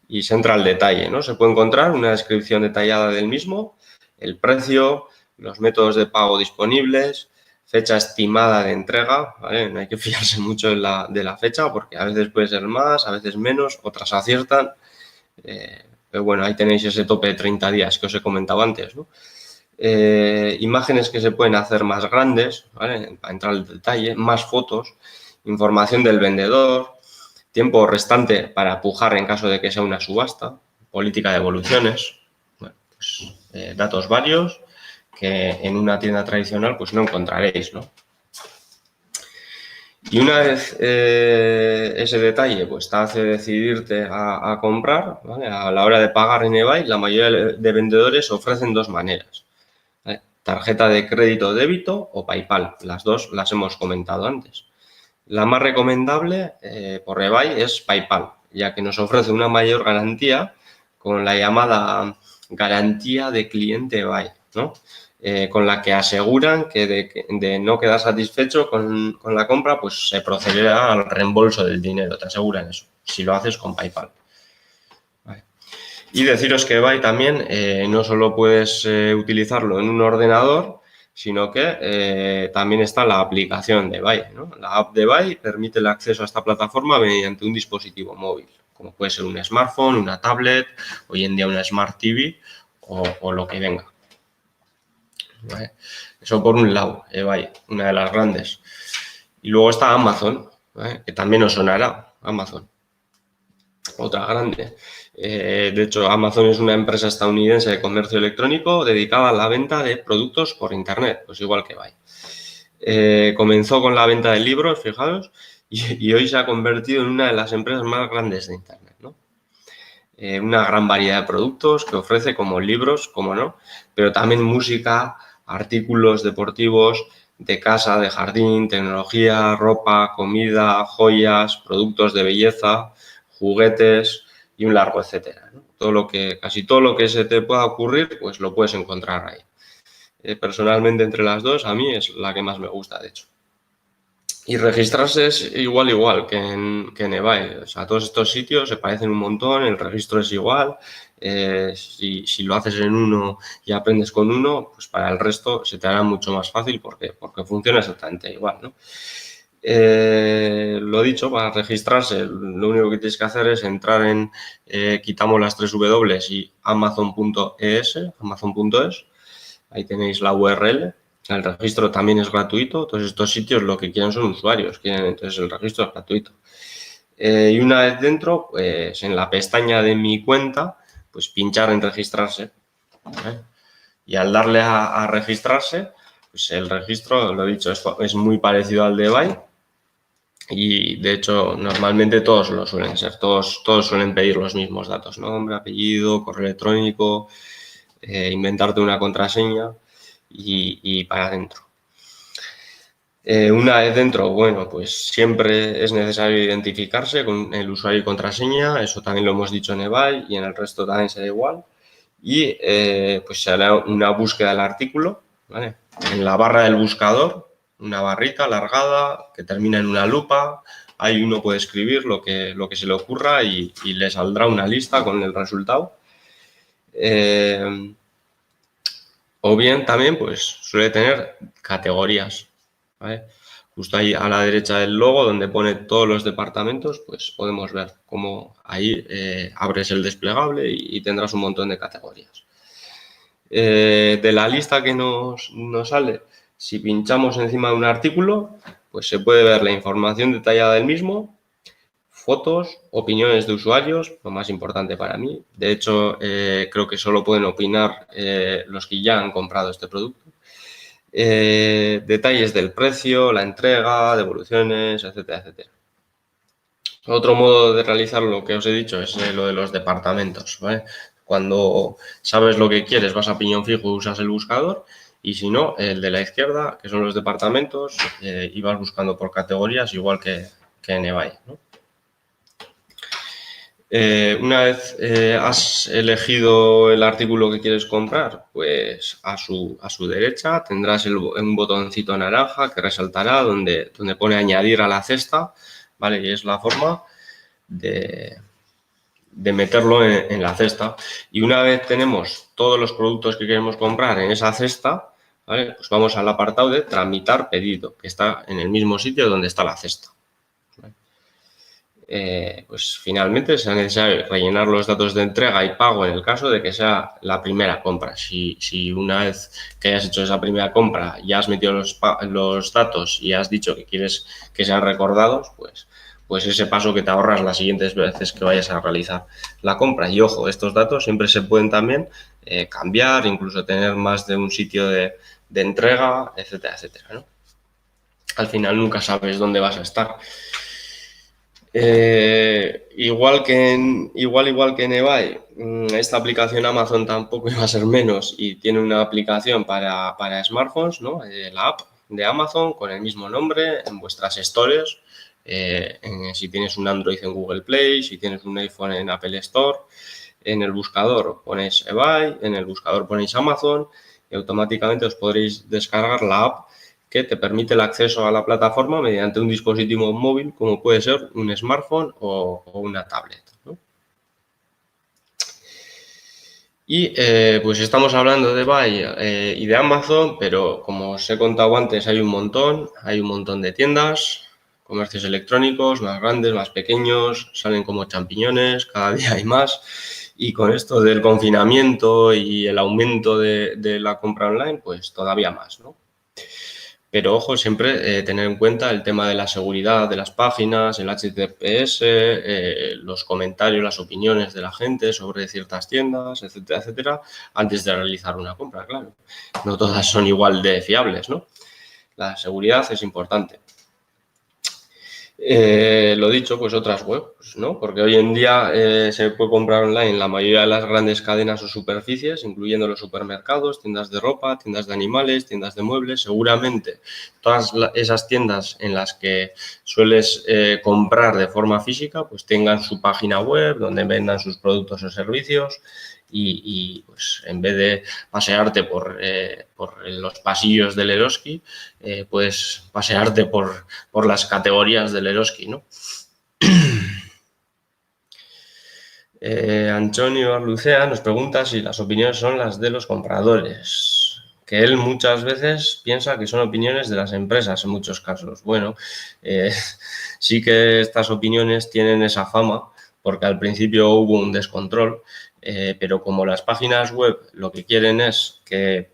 y se entra al detalle, ¿no? Se puede encontrar una descripción detallada del mismo, el precio, los métodos de pago disponibles, fecha estimada de entrega, ¿vale? No hay que fiarse mucho de la fecha porque a veces puede ser más, a veces menos, otras aciertan. Pero bueno, ahí tenéis ese tope de 30 días que os he comentado antes, ¿no? Imágenes que se pueden hacer más grandes, ¿vale? Para entrar al detalle, más fotos, información del vendedor, tiempo restante para pujar en caso de que sea una subasta, política de evoluciones, bueno, pues, datos varios que en una tienda tradicional pues no encontraréis, ¿no? Y una vez ese detalle pues te hace decidirte a comprar, ¿vale? A la hora de pagar en eBay, la mayoría de vendedores ofrecen dos maneras, ¿vale? Tarjeta de crédito o débito o PayPal, las dos las hemos comentado antes. La más recomendable por eBay es PayPal, ya que nos ofrece una mayor garantía con la llamada garantía de cliente eBay, ¿no? Con la que aseguran que de no quedar satisfecho con la compra, pues se procederá al reembolso del dinero, te aseguran eso, si lo haces con PayPal. Vale. Y deciros que eBay también no solo puedes utilizarlo en un ordenador, sino que también está la aplicación de eBay, ¿no? La app de eBay permite el acceso a esta plataforma mediante un dispositivo móvil, como puede ser un smartphone, una tablet, hoy en día una Smart TV o lo que venga. ¿Vale? Eso por un lado, eBay, una de las grandes. Y luego está Amazon, ¿vale? Que también os sonará, Amazon, otra grande. De hecho, Amazon es una empresa estadounidense de comercio electrónico dedicada a la venta de productos por Internet, pues igual que eBay. Comenzó con la venta de libros, fijaros, y hoy se ha convertido en una de las empresas más grandes de Internet, ¿no? Una gran variedad de productos que ofrece, como libros, como no, pero también música, artículos deportivos, de casa, de jardín, tecnología, ropa, comida, joyas, productos de belleza, juguetes y un largo etcétera, ¿no? Casi todo lo que se te pueda ocurrir, pues lo puedes encontrar ahí. Personalmente, entre las dos, a mí es la que más me gusta, de hecho. Y registrarse es igual que en eBay. O sea, todos estos sitios se parecen un montón, el registro es igual. Si lo haces en uno y aprendes con uno, pues para el resto se te hará mucho más fácil porque funciona exactamente igual, ¿no? Lo dicho, para registrarse, lo único que tienes que hacer es entrar en quitamos las 3 W y amazon.es. Ahí tenéis la URL. El registro también es gratuito. Todos estos sitios lo que quieren son usuarios. Entonces el registro es gratuito. Y una vez dentro, pues en la pestaña de mi cuenta, pues pinchar en registrarse. ¿Vale? Y al darle a registrarse, pues el registro, lo he dicho, es muy parecido al de eBay. Y de hecho, normalmente todos lo suelen ser. Todos suelen pedir los mismos datos: nombre, apellido, correo electrónico, inventarte una contraseña y para adentro. Una vez dentro, bueno, pues siempre es necesario identificarse con el usuario y contraseña. Eso también lo hemos dicho en eBay y en el resto también será igual. Y pues se hará una búsqueda del artículo, ¿vale? En la barra del buscador, una barrita alargada que termina en una lupa. Ahí uno puede escribir lo que se le ocurra y le saldrá una lista con el resultado. O bien también pues suele tener categorías, ¿vale? Justo ahí a la derecha del logo, donde pone todos los departamentos, pues podemos ver cómo ahí abres el desplegable y tendrás un montón de categorías. De la lista que nos sale, si pinchamos encima de un artículo, pues se puede ver la información detallada del mismo, fotos, opiniones de usuarios, lo más importante para mí. De hecho, creo que solo pueden opinar los que ya han comprado este producto. Detalles del precio, la entrega, devoluciones, etcétera, etcétera. Otro modo de realizar lo que os he dicho es lo de los departamentos, ¿vale? Cuando sabes lo que quieres, vas a piñón fijo, usas el buscador, y si no, el de la izquierda, que son los departamentos, y vas buscando por categorías, igual que en eBay, ¿no? Una vez has elegido el artículo que quieres comprar, pues a su derecha tendrás un botoncito naranja que resaltará donde pone añadir a la cesta, ¿vale? Y es la forma de meterlo en la cesta. Y una vez tenemos todos los productos que queremos comprar en esa cesta, ¿vale? Pues vamos al apartado de tramitar pedido, que está en el mismo sitio donde está la cesta. Pues finalmente será necesario rellenar los datos de entrega y pago en el caso de que sea la primera compra. Si una vez que hayas hecho esa primera compra ya has metido los datos y has dicho que quieres que sean recordados, pues ese paso que te ahorras las siguientes veces que vayas a realizar la compra. Y ojo, estos datos siempre se pueden también cambiar, incluso tener más de un sitio de entrega, etcétera, etcétera, ¿no? Al final nunca sabes dónde vas a estar. Igual que en eBay, esta aplicación Amazon tampoco iba a ser menos y tiene una aplicación para smartphones, ¿no? La app de Amazon con el mismo nombre en vuestras stores. Si tienes un Android en Google Play, si tienes un iPhone en Apple Store, en el buscador ponéis eBay, en el buscador ponéis Amazon y automáticamente os podréis descargar la app que te permite el acceso a la plataforma mediante un dispositivo móvil, como puede ser un smartphone o una tablet, ¿no? Y pues estamos hablando de eBay y de Amazon, pero como os he contado antes, hay un montón de tiendas, comercios electrónicos, más grandes, más pequeños, salen como champiñones, cada día hay más. Y con esto del confinamiento y el aumento de la compra online, pues todavía más, ¿no? Pero ojo, siempre tener en cuenta el tema de la seguridad de las páginas, el HTTPS, los comentarios, las opiniones de la gente sobre ciertas tiendas, etcétera, etcétera, antes de realizar una compra, claro. No todas son igual de fiables, ¿no? La seguridad es importante. Lo dicho, pues otras web, Pues no, porque hoy en día se puede comprar online en la mayoría de las grandes cadenas o superficies, incluyendo los supermercados, tiendas de ropa, tiendas de animales, tiendas de muebles. Seguramente todas esas tiendas en las que sueles comprar de forma física, pues tengan su página web donde vendan sus productos o servicios y pues en vez de pasearte por los pasillos del Eroski, puedes pasearte por las categorías del Eroski, ¿no? Antonio Arlucea nos pregunta si las opiniones son las de los compradores, que él muchas veces piensa que son opiniones de las empresas en muchos casos. Bueno, sí que estas opiniones tienen esa fama porque al principio hubo un descontrol, pero como las páginas web lo que quieren es que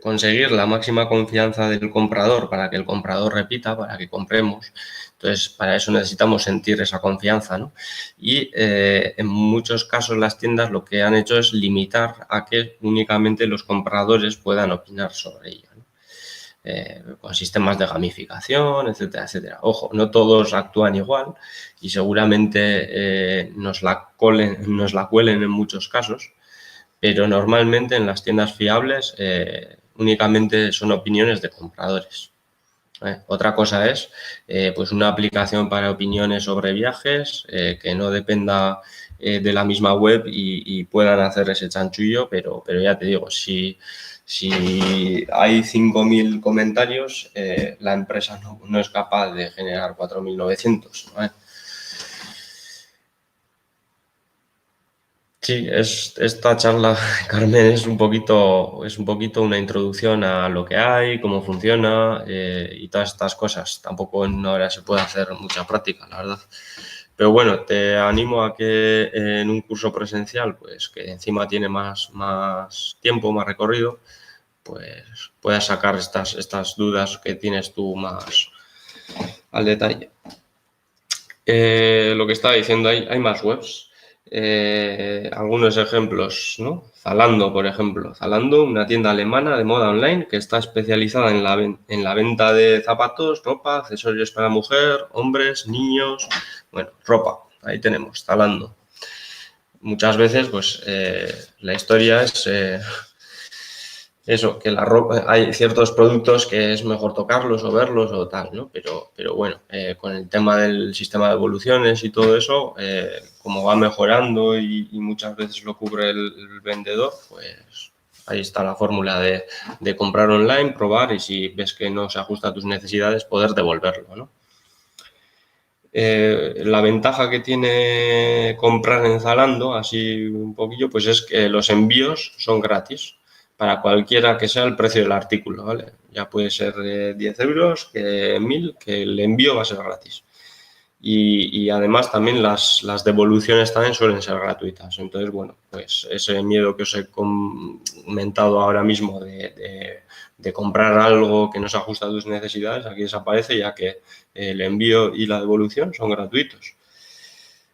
conseguir la máxima confianza del comprador para que el comprador repita, para que compremos. Entonces, para eso necesitamos sentir esa confianza, ¿no? Y en muchos casos las tiendas lo que han hecho es limitar a que únicamente los compradores puedan opinar sobre ello, ¿no? Con sistemas de gamificación, etcétera, etcétera. Ojo, no todos actúan igual y seguramente nos la cuelen en muchos casos, pero normalmente en las tiendas fiables únicamente son opiniones de compradores. Otra cosa es pues una aplicación para opiniones sobre viajes que no dependa de la misma web y puedan hacer ese chanchullo, pero ya te digo, si hay 5.000 comentarios, la empresa no es capaz de generar 4.900, ¿no? Sí, esta charla, Carmen, es un poquito una introducción a lo que hay, cómo funciona y todas estas cosas. Tampoco en una hora se puede hacer mucha práctica, la verdad. Pero bueno, te animo a que en un curso presencial, pues que encima tiene más tiempo, más recorrido, pues puedas sacar estas dudas que tienes tú más al detalle. Lo que estaba diciendo, hay más webs. Algunos ejemplos, ¿no? Zalando, por ejemplo. Zalando, una tienda alemana de moda online que está especializada en la venta de zapatos, ropa, accesorios para mujer, hombres, niños. Bueno, ropa. Ahí tenemos, Zalando. Muchas veces, pues, la historia es eso, que la ropa, hay ciertos productos que es mejor tocarlos o verlos o tal, ¿no? Pero bueno, con el tema del sistema de evoluciones y todo eso, como va mejorando y muchas veces lo cubre el vendedor, pues ahí está la fórmula de comprar online, probar y si ves que no se ajusta a tus necesidades, poder devolverlo, ¿no? La ventaja que tiene comprar en Zalando, así un poquillo, pues es que los envíos son gratis para cualquiera que sea el precio del artículo, ¿vale? Ya puede ser de 10 euros, que 1.000, que el envío va a ser gratis. Y además también las devoluciones también suelen ser gratuitas. Entonces, bueno, pues ese miedo que os he comentado ahora mismo de comprar algo que no se ajusta a tus necesidades, aquí desaparece ya que el envío y la devolución son gratuitos.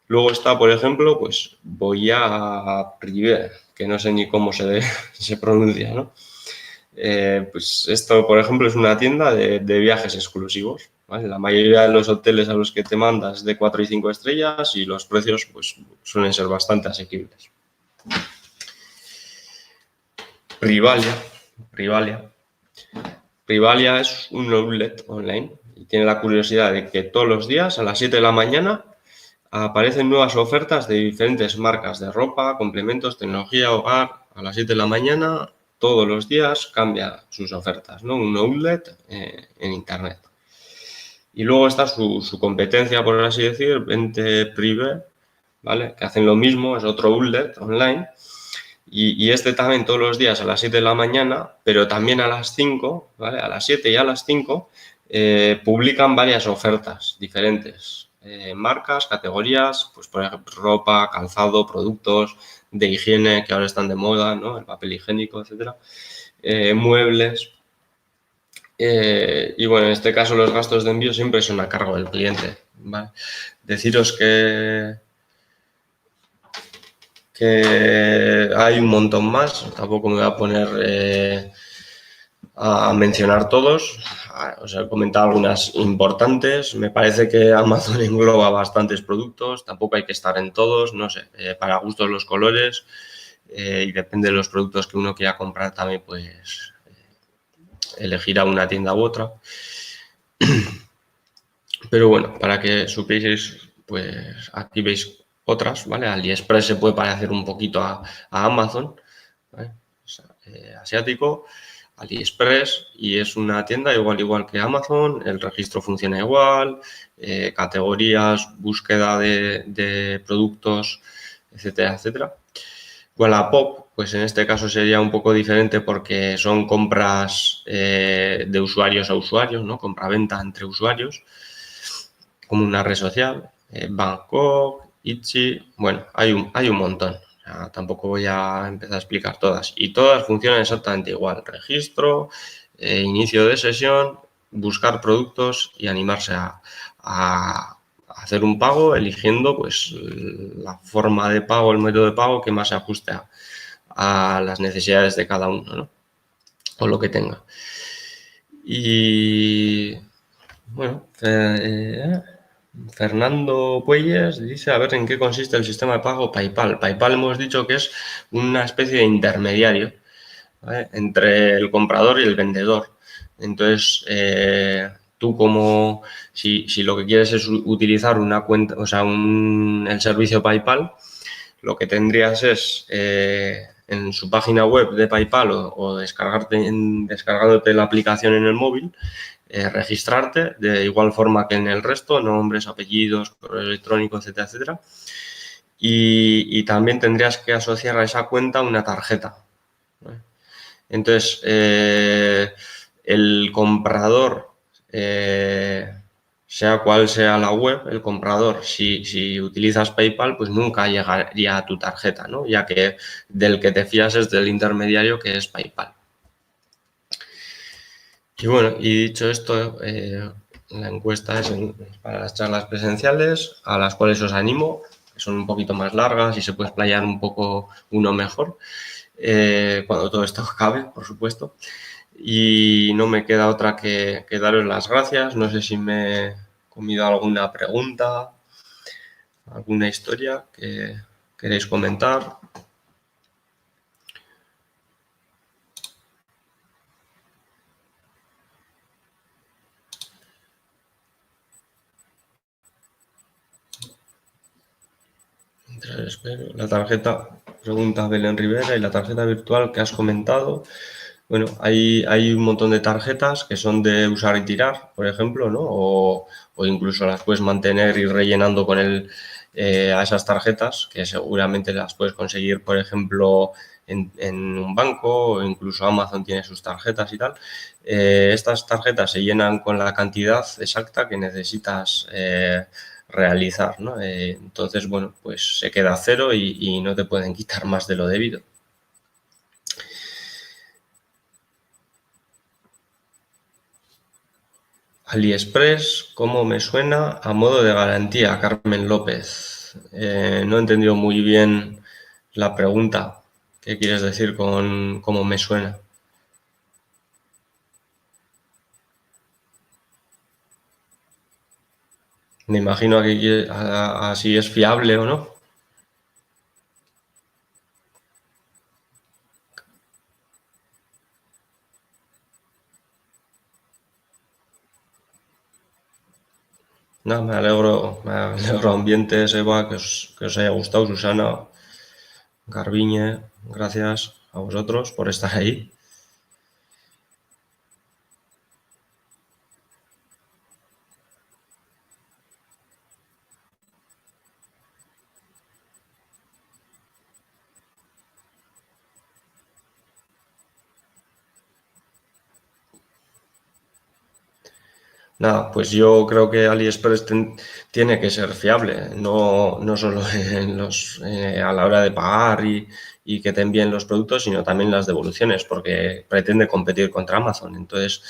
Luego está, por ejemplo, pues Voyage Privé, que no sé ni cómo se pronuncia, ¿no? Pues esto, por ejemplo, es una tienda de viajes exclusivos, ¿vale? La mayoría de los hoteles a los que te mandas es de 4 y 5 estrellas y los precios pues suelen ser bastante asequibles. Privalia es un outlet online y tiene la curiosidad de que todos los días a las 7 de la mañana aparecen nuevas ofertas de diferentes marcas de ropa, complementos, tecnología, hogar. A las 7 de la mañana, todos los días cambia sus ofertas, ¿no? Un outlet en Internet. Y luego está su competencia, por así decir, Vente Privé, ¿vale? Que hacen lo mismo, es otro outlet online. Y este también todos los días a las 7 de la mañana, pero también a las 5, ¿vale? A las 7 y a las 5 publican varias ofertas diferentes. Marcas, categorías, pues por ejemplo ropa, calzado, productos de higiene que ahora están de moda, ¿no? El papel higiénico, etcétera, muebles. Y bueno, en este caso los gastos de envío siempre son a cargo del cliente, ¿vale? Deciros que hay un montón más, tampoco me voy a poner a mencionar todos. Os he comentado algunas importantes. Me parece que Amazon engloba bastantes productos. Tampoco hay que estar en todos. No sé, para gustos los colores. Y depende de los productos que uno quiera comprar también, pues elegirá una tienda u otra. Pero bueno, para que supieseis, pues aquí veis otras, ¿vale? AliExpress se puede parecer un poquito a Amazon, ¿vale? Asiático, AliExpress, y es una tienda igual que Amazon, el registro funciona igual, categorías, búsqueda de productos, etcétera, etcétera. Wallapop, pues en este caso sería un poco diferente porque son compras de usuarios a usuarios, ¿no? Compra-venta entre usuarios, como una red social. Bangkok, Itchy, bueno, hay un montón. O sea, tampoco voy a empezar a explicar todas. Y todas funcionan exactamente igual. Registro, inicio de sesión, buscar productos y animarse a hacer un pago eligiendo pues la forma de pago, el método de pago que más se ajuste a las necesidades de cada uno, ¿no? O lo que tenga. Y bueno, Fernando Puelles dice a ver en qué consiste el sistema de pago PayPal. PayPal hemos dicho que es una especie de intermediario, ¿vale?, entre el comprador y el vendedor. Entonces, tú como si lo que quieres es utilizar una cuenta, o sea, el servicio PayPal, lo que tendrías es en su página web de PayPal o descargándote la aplicación en el móvil, registrarte de igual forma que en el resto, nombres, apellidos, correo electrónico, etcétera, etcétera. Y también tendrías que asociar a esa cuenta una tarjeta, ¿vale? Entonces, el comprador, sea cual sea la web, el comprador, si utilizas PayPal, pues nunca llegaría a tu tarjeta, ¿no? Ya que del que te fías es del intermediario que es PayPal. Y bueno, y dicho esto, la encuesta es para las charlas presenciales, a las cuales os animo, que son un poquito más largas y se puede explayar un poco uno mejor, cuando todo esto acabe, por supuesto. Y no me queda otra que daros las gracias. No sé si me he comido alguna pregunta, alguna historia que queréis comentar. La tarjeta, pregunta Belén Rivera, y la tarjeta virtual que has comentado. Bueno, hay un montón de tarjetas que son de usar y tirar, por ejemplo, ¿no? O incluso las puedes mantener y ir rellenando con a esas tarjetas, que seguramente las puedes conseguir, por ejemplo, en un banco, o incluso Amazon tiene sus tarjetas y tal. Estas tarjetas se llenan con la cantidad exacta que necesitas realizar, ¿no? Entonces, bueno, pues se queda cero y no te pueden quitar más de lo debido. AliExpress, ¿cómo me suena? A modo de garantía, Carmen López. No he entendido muy bien la pregunta. ¿Qué quieres decir con cómo me suena? Me imagino que así es fiable o no. No, me alegro ambiente, Eva, que os haya gustado, Susana, Garbiñe, gracias a vosotros por estar ahí. Nada, pues yo creo que AliExpress tiene que ser fiable, no solo a la hora de pagar y que te envíen los productos, sino también las devoluciones, porque pretende competir contra Amazon. Entonces,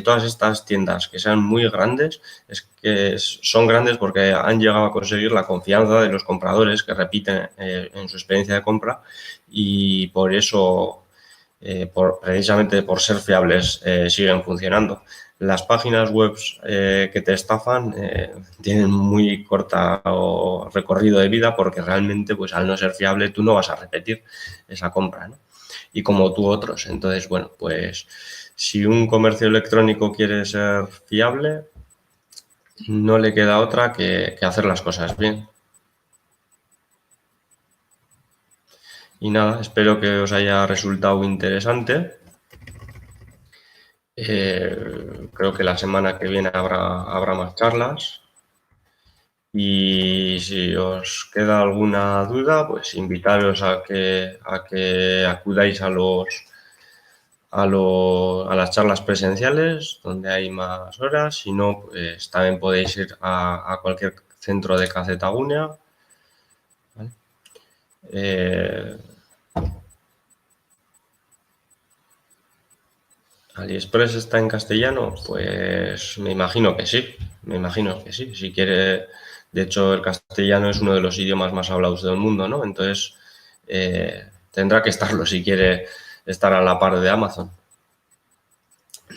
todas estas tiendas que sean muy grandes, son grandes porque han llegado a conseguir la confianza de los compradores que repiten en su experiencia de compra, y por eso precisamente por ser fiables, siguen funcionando. Las páginas web que te estafan tienen muy corta recorrido de vida porque realmente, pues al no ser fiable, tú no vas a repetir esa compra, ¿no? Y como tú otros. Entonces, bueno, pues si un comercio electrónico quiere ser fiable, no le queda otra que hacer las cosas bien. Y nada, espero que os haya resultado interesante. Creo que la semana que viene habrá más charlas. Y si os queda alguna duda, pues invitaros a que acudáis a las charlas presenciales, donde hay más horas. Si no, pues también podéis ir a cualquier centro de Cacetagunia. ¿Vale? ¿AliExpress está en castellano? Pues me imagino que sí, Si quiere, de hecho, el castellano es uno de los idiomas más hablados del mundo, ¿no? Entonces, tendrá que estarlo si quiere estar a la par de Amazon.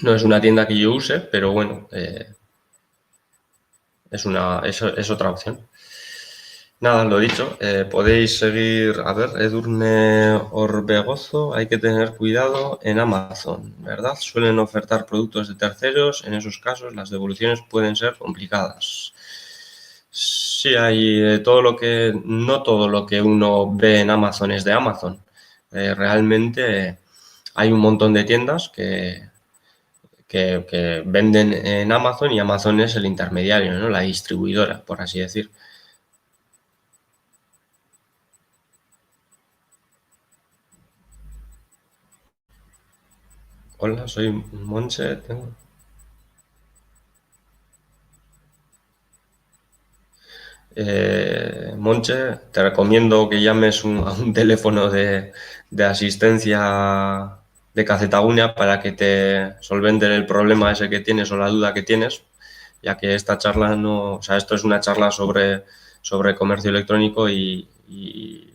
No es una tienda que yo use, pero bueno, es otra opción. Nada, lo dicho, podéis seguir, a ver, Edurne Orbegozo, hay que tener cuidado en Amazon, ¿verdad? Suelen ofertar productos de terceros, en esos casos las devoluciones pueden ser complicadas. Sí, hay no todo lo que uno ve en Amazon es de Amazon. Realmente hay un montón de tiendas que venden en Amazon y Amazon es el intermediario, ¿no? La distribuidora, por así decir. Hola, soy Monse. Monche, te recomiendo que llames a un teléfono de asistencia de Cacetagunia para que te solventen el problema ese que tienes o la duda que tienes, ya que esta charla esto es una charla sobre comercio electrónico y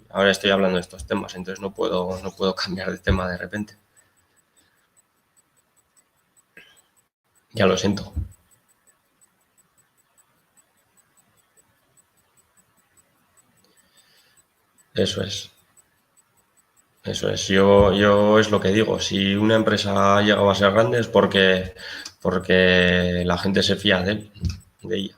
ahora estoy hablando de estos temas, entonces no puedo cambiar de tema de repente. Ya lo siento. Eso es. Yo es lo que digo. Si una empresa ha llegado a ser grande es porque la gente se fía de ella.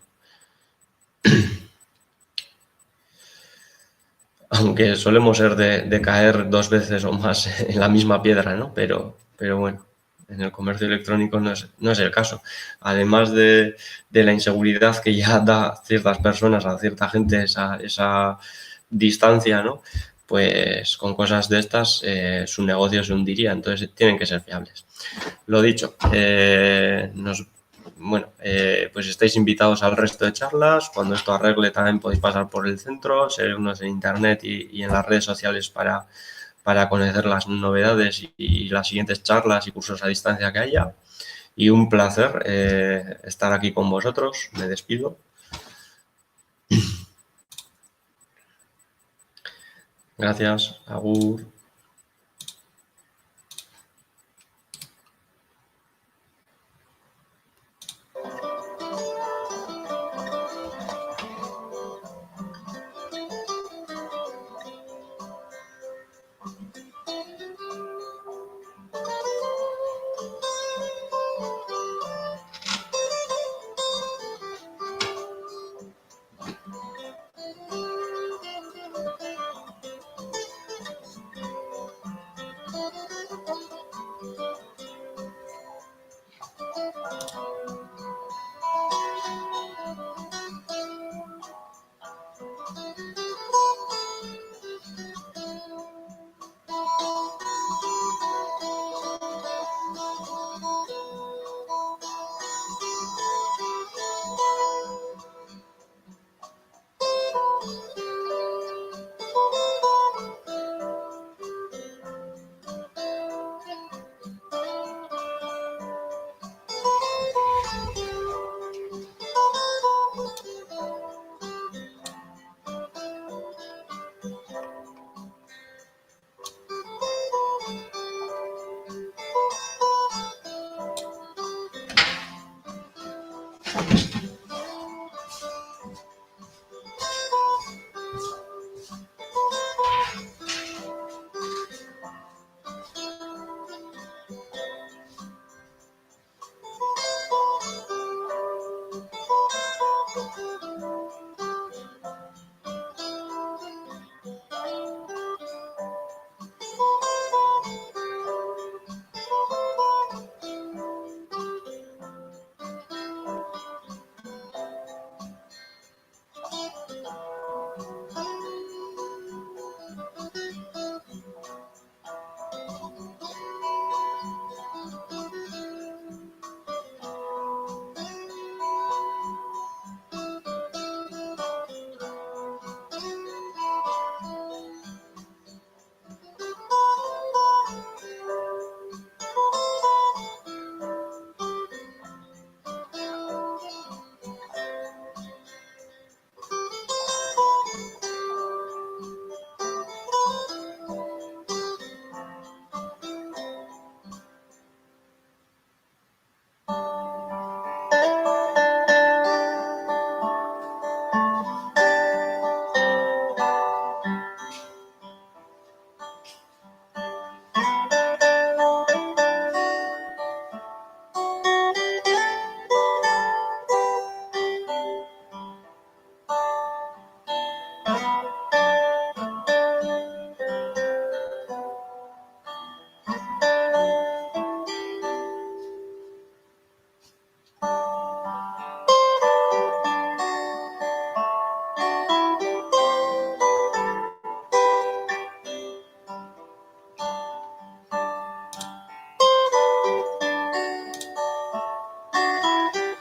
Aunque solemos ser de caer 2 veces o más en la misma piedra, ¿no? Pero bueno, en el comercio electrónico no es el caso. Además de la inseguridad que ya da ciertas personas, a cierta gente esa distancia, ¿no? Pues con cosas de estas su negocio se hundiría, entonces tienen que ser fiables. Lo dicho, pues estáis invitados al resto de charlas. Cuando esto arregle también podéis pasar por el centro, seguirnos en internet y en las redes sociales para conocer las novedades y las siguientes charlas y cursos a distancia que haya. Y un placer estar aquí con vosotros. Me despido. Gracias. Agur.